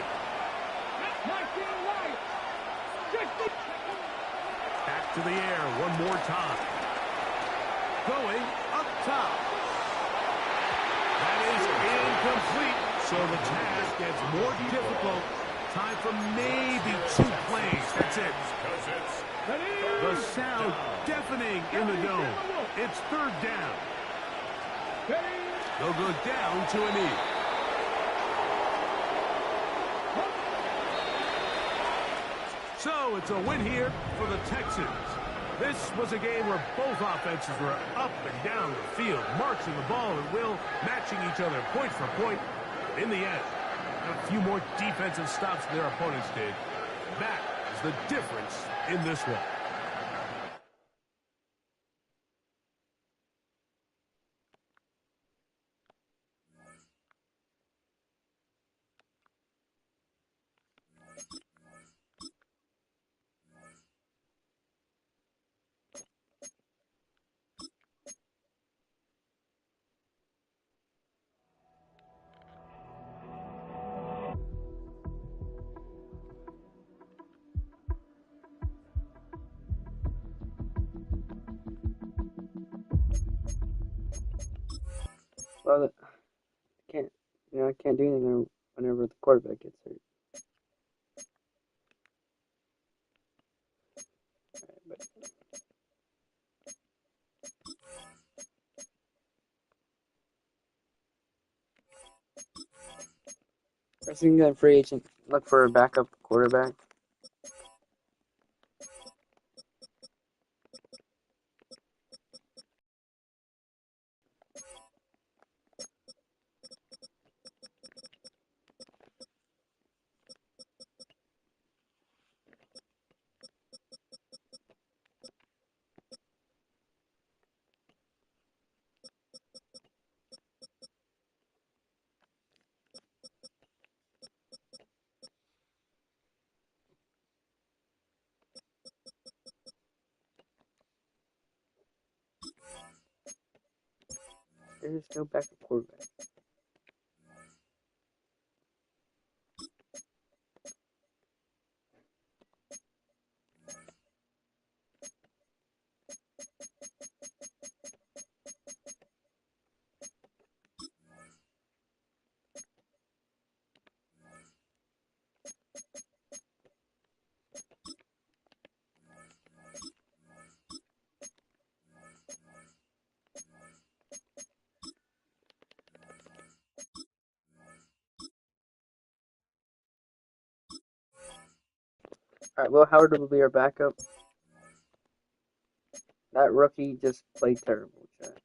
Back to the air one more time. Going up top. That is incomplete. So the task gets more difficult. Time for maybe 2 plays. That's it. The sound deafening in the dome. It's 3rd down. They'll go down to a knee. So it's a win here for the Texans. This was a game where both offenses were up and down the field, marching the ball at will, matching each other point for point. In the end, a few more defensive stops than their opponents did. That is the difference in this one. Well, can't. I can't do anything whenever the quarterback gets hurt. First thing that free agent, look for a backup quarterback. There's no backup quarterback. Alright, Will Howard will be our backup. That rookie just played terrible, chat.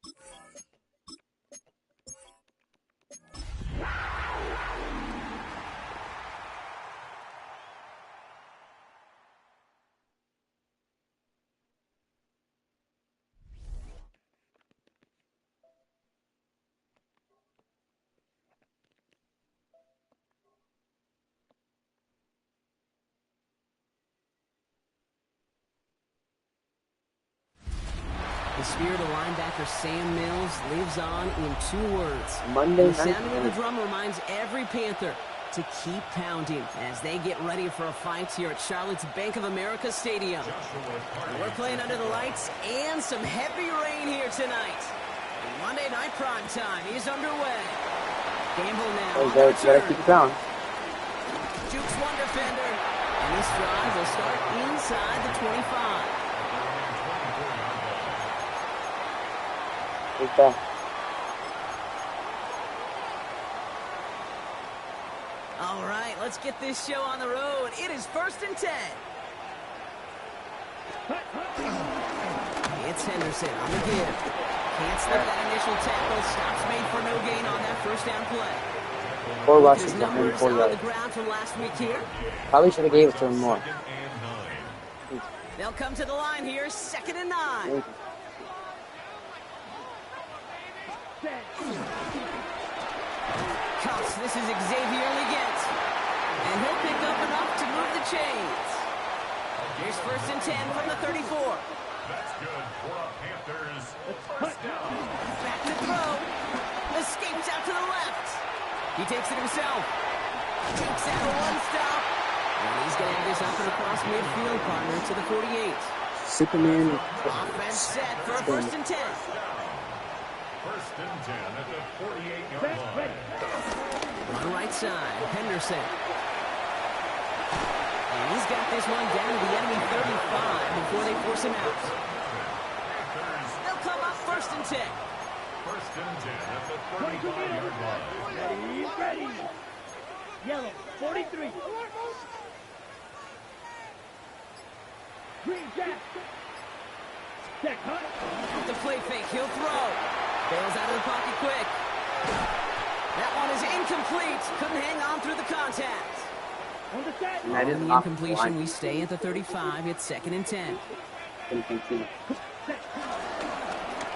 The spirit of linebacker Sam Mills lives on in 2 words. Monday the sounding of the night. drum reminds every Panther to keep pounding as they get ready for a fight here at Charlotte's Bank of America Stadium. We're playing under the lights and some heavy rain here tonight. Monday night prime time is underway. Gamble now. You gotta keep it down. Jukes one defender. And this drive will start inside the 25. Take that. All right, let's get this show on the road. It is 1st and 10. It's Henderson on the give. Can't slip that initial tackle. Stops made for no gain on that first down play. 4 rushes His behind numbers 4 on the yards. ground from last week here. Probably should have gave it to him more. They'll come to the line here, 2nd and 9. Cuffs, this is Xavier Leggett. And he'll pick up enough to move the chains. Here's 1st and 10 from the 34. That's good for a Panthers first down. Back to throw. Escapes out to the left. He takes it himself. Takes out a one-stop. And he's going to have this up and across midfield, partner, to the 48. Superman. Offense set for a 1st and 10. 1st and 10 at the 48-yard line. On the right side, Henderson. And he's got this one down to the enemy 35 before they force him out. They'll come up 1st and 10. 1st and 10 at the 35-yard line. Ready. Yellow, 43. Green Jack. Jack Hunt. The play fake, he'll throw. Bails out of the pocket quick. That one is incomplete. Couldn't hang on through the contact. On the side. That is On the off the incompletion, line. we stay at the 35. It's 2nd and 10.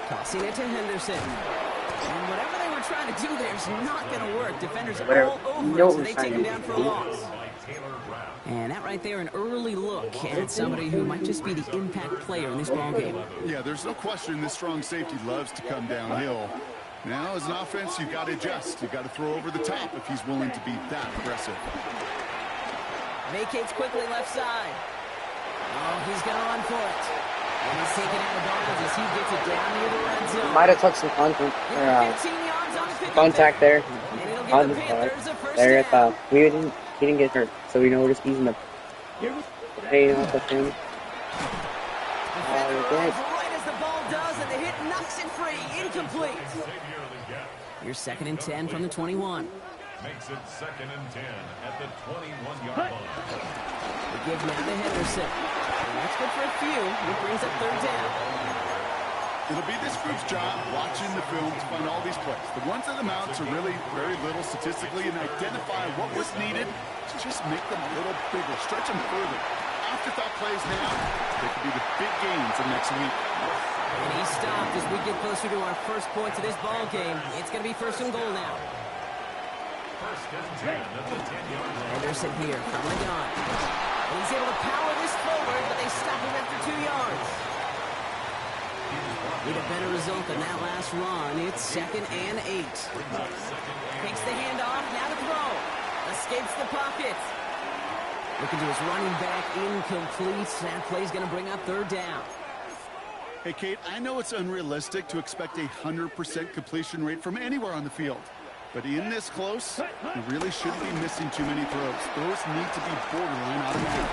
Tossing it to Henderson. And whatever they were trying to do there is not going to work. Defenders are all over it, so they take him down for a loss. And that right there, an early look at somebody who might just be the impact player in this ballgame. Yeah, there's no question this strong safety loves to come downhill. Now, as an offense, you've got to adjust. You've got to throw over the top if he's willing to be that aggressive. Vacates quickly left side. Oh, he's going to run for it. And he's taken out of bounds as he gets it down near the red zone. Might have took some contact there. And it'll give the this part. Panthers a first There, down. he didn't get hurt, so we know we're just using the paying off of him. Defender arrives right as the ball does, and the hit knocks it free. Incomplete. Here's 2nd and 10 from the 21. Makes it 2nd and 10 at the 21-yard line. They give now to Henderson. And that's good for a few. It brings up 3rd down. It'll be this group's job watching the film to find all these plays. The ones that amount to really very little statistically and identify what was needed to just make them a little bigger, stretch them further. Afterthought plays now, they could be the big gains of next week. And he stopped as we get closer to our first points of this ball game. It's going to be 1st and goal now. 1st and 10 at the 10-yard line. Henderson here from the gun. And he's able to power this forward, but they stop him after 2 yards. Need a better result than that last run. It's 2nd and 8. Takes the handoff, now to throw. Escapes the pocket. Looking to his running back, incomplete. That play's going to bring up 3rd down. Hey, Kate, I know it's unrealistic to expect a 100% completion rate from anywhere on the field. But in this close, you really shouldn't be missing too many throws. Those need to be borderline automatic.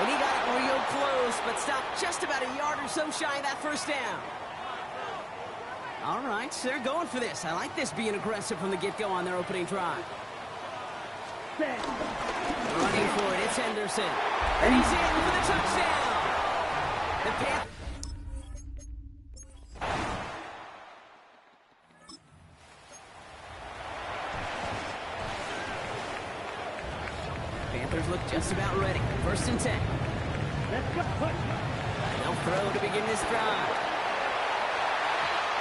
And he got it real close, but stopped just about a yard or so shy of that 1st down. All right, they're going for this. I like this being aggressive from the get-go on their opening drive. Running for it, it's Henderson. And he's in for the touchdown. The Panthers look just about ready. 1st and 10. They'll throw to begin this drive.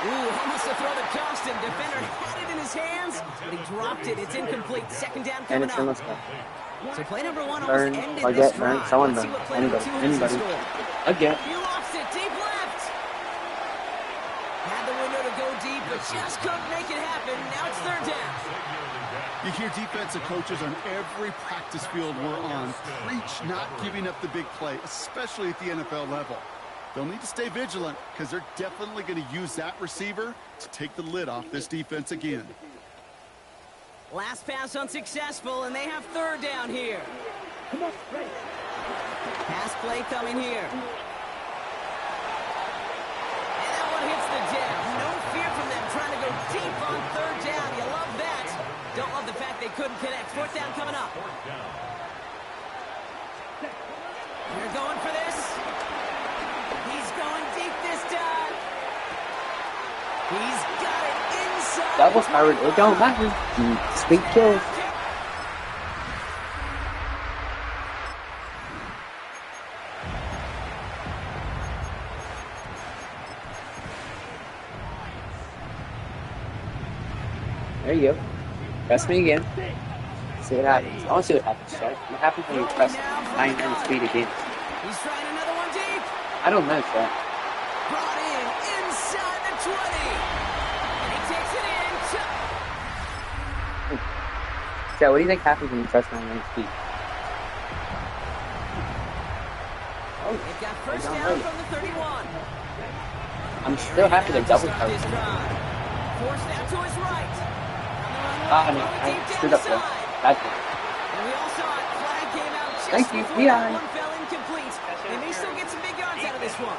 Ooh, almost a throw that cost him. Defender had it in his hands, but he dropped it. It's incomplete. 2nd down coming up. So play number 1 almost ended this drive. Let's see what play number 2 has in score. Again. He lost it. Deep left. Had the window to go deep, but just couldn't make it happen. Now it's 3rd down. You hear defensive coaches on every practice field we're on preach not giving up the big play, especially at the NFL level. They'll need to stay vigilant because they're definitely going to use that receiver to take the lid off this defense again. Last pass unsuccessful, and they have 3rd down here. Pass play coming here. And that one hits the deck. No fear from them trying to go deep on 3rd down. You love that. Don't love the fact they couldn't connect. 4th down coming up. They're going for this. He's going deep this time. He's got it inside. That was hard. It don't matter. Sweet kill. There you go. Press me again. See what happens. I want to see what happens, Chad. What happens when you press 9 speed again? He's trying another one deep. I don't know, Chad. Brought in inside the 20. And he takes it in. Chad, what do you think happens when you press 9 speed? Oh, it got 1st down from the 31. I'm still happy to double cover. Forced out to his right. I screwed up there. Bad one. And we all saw it. Flag came out just Thank you. before that one fell incomplete. They may still get some big yards out of this one.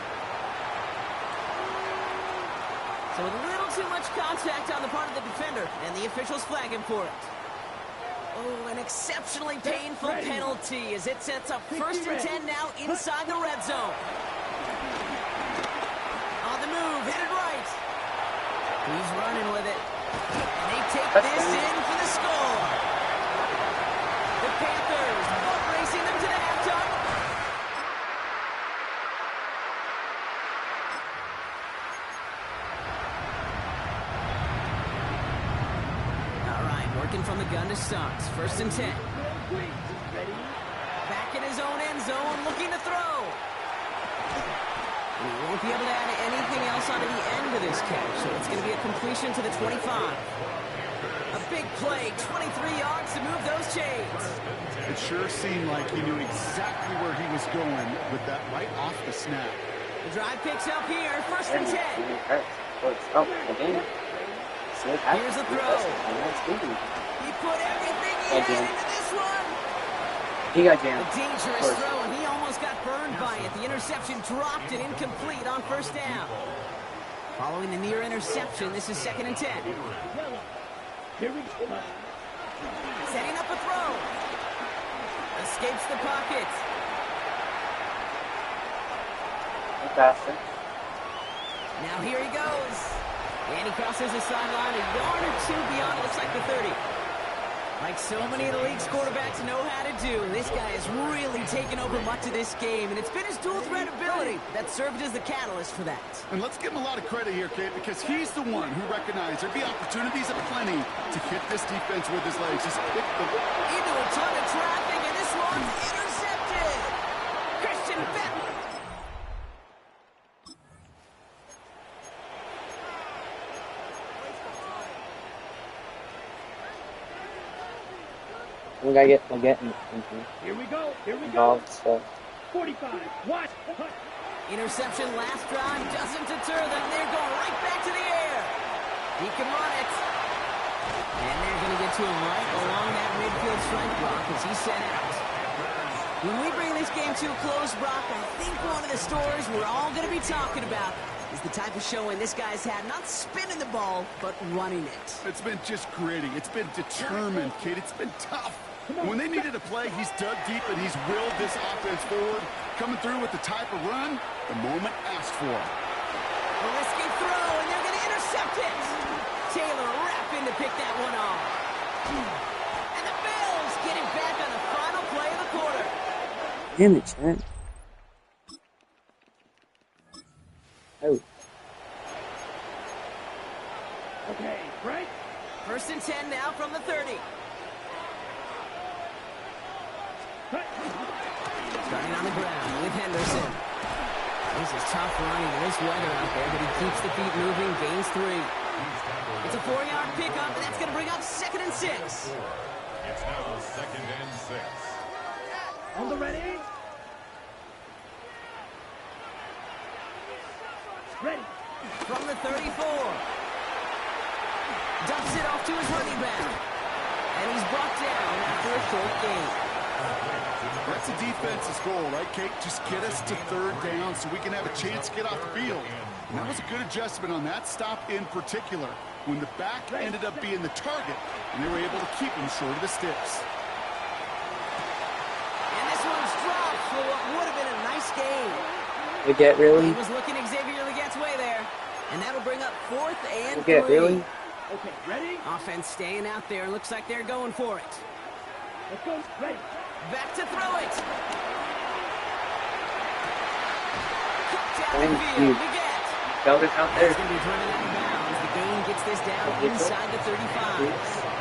So with a little too much contact on the part of the defender, and the officials flag him for it. Oh, an exceptionally painful penalty as it sets up 1st and 10 now inside the red zone. On the move, hit it right. He's running with it. And they take this in for the score. The Panthers boat racing them to the halftime. All right, working from the gun to start. 1st and 10. Back in his own end zone, looking to throw. And he won't be able to add anything else onto the end of this catch, so it's going to be a completion to the 25. A big play, 23 yards to move those chains. It sure seemed like he knew exactly where he was going with that right off the snap. The drive picks up here, 1st and 10. Oh, again. Here's the throw. put everything he Got had jammed. into this one. He got A jammed. dangerous throw, and he almost got burned by it. The interception dropped and incomplete on first down. Following the near interception, this is 2nd and 10. Here we go. Setting up a throw. Escapes the pocket. Faster. Now here he goes. And he crosses the sideline a yard or two beyond, it looks like the 30. Like so many of the league's quarterbacks know how to do, this guy has really taken over much of this game, and it's been his dual threat ability that served as the catalyst for that. And let's give him a lot of credit here, Kate, because he's the one who recognized there'd be opportunities aplenty to hit this defense with his legs. Just pick the... Into a ton of traffic, and this one's intercepted. Christian Benton. We gotta get Here we go. Here we involved. go. So 45. Watch. Interception last drive doesn't deter them. They're going right back to the air. He can run it. And they're going to get to him right along that midfield strike block as he's sent out. When we bring this game to a close, Brock, I think one of the stories we're all going to be talking about is the type of showing this guy's had, not spinning the ball, but running it. It's been just gritty. It's been determined, Kate. It's been tough. When they needed a play, he's dug deep and he's willed this offense forward, coming through with the type of run the moment asked for. A risky throw, and they're going to intercept it. Taylor rapping to pick that one off. And the Bills get it back on the final play of the quarter. damn it, Trent. Oh. Okay, right? 1st and 10 now from the 30. Starting on the ground with Henderson. This is tough running. There's weather out there, but he keeps the feet moving, gains 3. It's a 4-yard pickup, and that's going to bring up 2nd and 6. It's now 2nd and 6. On the ready? Ready. From the 34. Dumps it off to his running back. And he's brought down after a short gain. That's a defense's goal, right, Kate? Just get us to 3rd down so we can have a chance to get off the field. And that was a good adjustment on that stop in particular, when the back ended up being the target, and they were able to keep him short of the sticks. And this one's dropped for what would have been a nice gain. Leggett, really? He was looking Xavier Leggett's way there. And that'll bring up 4th and 3. Leggett, really? Okay, ready? Offense staying out there. Looks like they're going for it. Let's go. Ready. Back to throw it. Cut down the Thank field. you. Leggett. Felder's out He's there. going to be driven out of bounds. The gain gets this down inside the 35.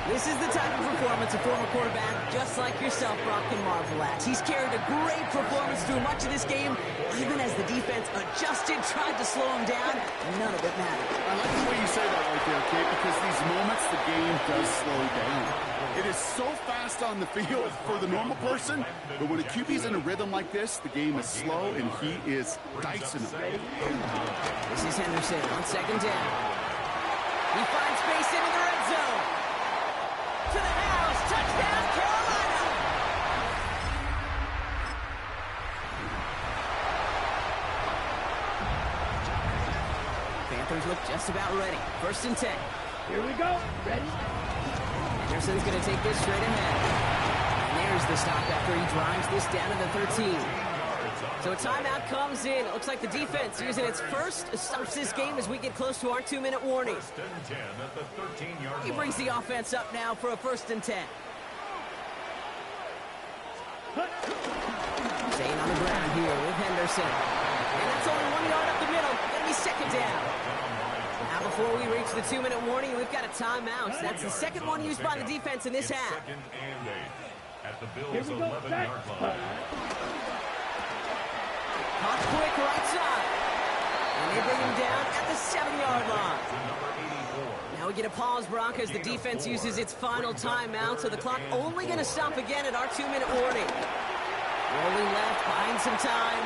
This is the type of performance a former quarterback just like yourself, Brock, can marvel at. He's carried a great performance through much of this game, even as the defense adjusted, tried to slow him down. None of it mattered. I like the way you say that right there, Kate, because these moments the game does slow down. It is so fast on the field for the normal person, but when a QB's in a rhythm like this, the game is slow and he is dicing them. This is Henderson on 2nd down. He finds space into the red zone. To the house, touchdown, Carolina! Panthers look just about ready. 1st and 10. Here we go. Ready? Henderson's going to take this straight ahead. And there's the stop after he drives this down to the 13. So a timeout comes in. It looks like the defense using its first stops this game as we get close to our 2-minute warning. 1st and 10 at the 13-yard He brings the offense up now for a 1st and 10. Staying on the ground here with Henderson. And that's only 1 yard up the middle. Going to be 2nd down. Now before we reach the 2-minute warning, we've got a timeout. That's the 2nd one used by the defense in this half. 2nd and 8 at the Here Bills' we go. 11-yard line. Hot quick right side. And they bring him down at the 7-yard line. Now we get a pause, Brock, as the defense uses its final timeout, so the clock only going to stop again at our 2-minute warning. Rolling left, buying some time.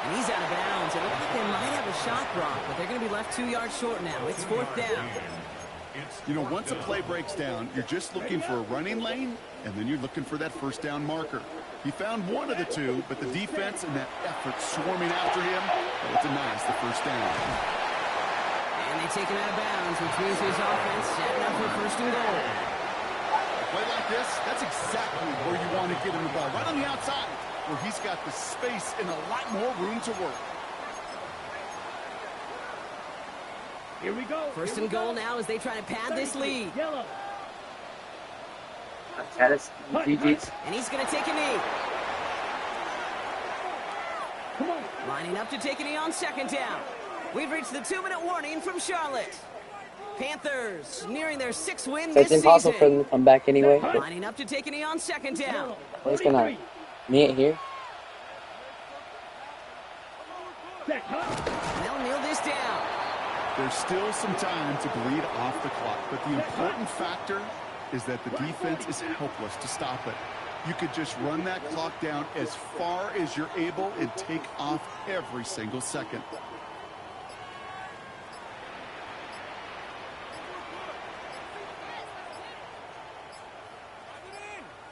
And he's out of bounds. It looks like they might have a shot, Brock, but they're going to be left 2 yards short now. It's 4th down. You know, once a play breaks down, you're just looking for a running lane, and then you're looking for that first down marker. He found one of the two, but the defense and that effort swarming after him, well, denies the first down. And they take him out of bounds, which means his offense setting up for first and goal. A play like this, that's exactly where you want to get him the ball, right on the outside, where he's got the space and a lot more room to work. Here we go. First and goal now as they try to pad this lead. Yellow. Caddis, GG's. And he's going to take a knee. Come on. Lining up to take a knee on second down. We've reached the 2-minute warning from Charlotte. Panthers nearing their 6th win So this it's impossible for season. them to come back anyway. But Lining up to take a knee on second down. we're just gonna knee it here. They'll kneel this down. There's still some time to bleed off the clock, but the important factor is that the defense is helpless to stop it. You could just run that clock down as far as you're able and take off every single second.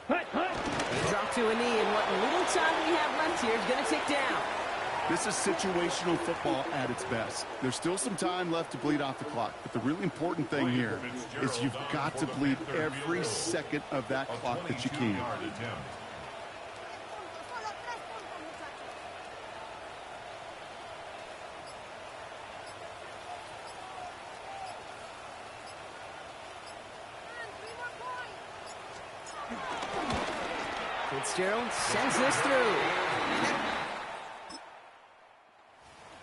They drop to a knee, and what little time we have left here is going to tick down. This is situational football at its best. There's still some time left to bleed off the clock, but the really important thing here is you've got to bleed every second of that clock that you can. Fitzgerald sends this through.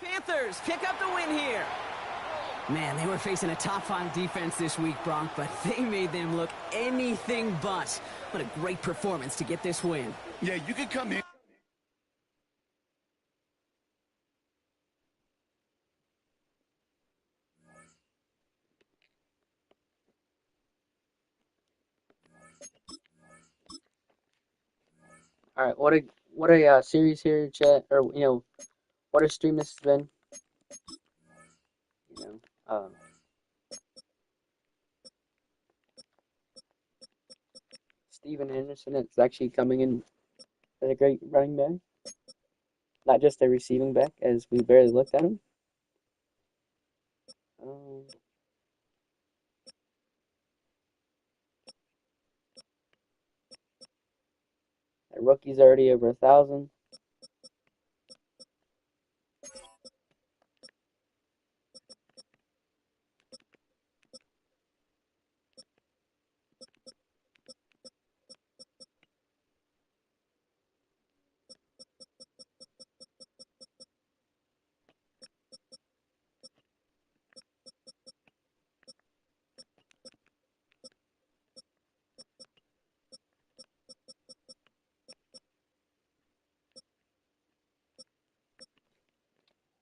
Panthers pick up the win here. Man, they were facing a top-5 defense this week, Bronk, but they made them look anything but. What a great performance to get this win. Yeah, you could come in. All right, what a series here, chat, or what a stream this has been. Steven Henderson is actually coming in as a great running back, not just a receiving back, as we barely looked at him. The rookie's already over 1,000.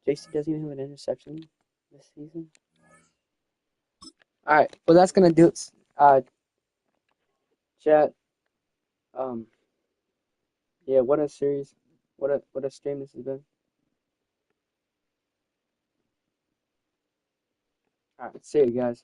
JC doesn't even have an interception this season. All right, well that's gonna do it. Chat. Yeah, what a series, what a stream this has been. All right, see you guys.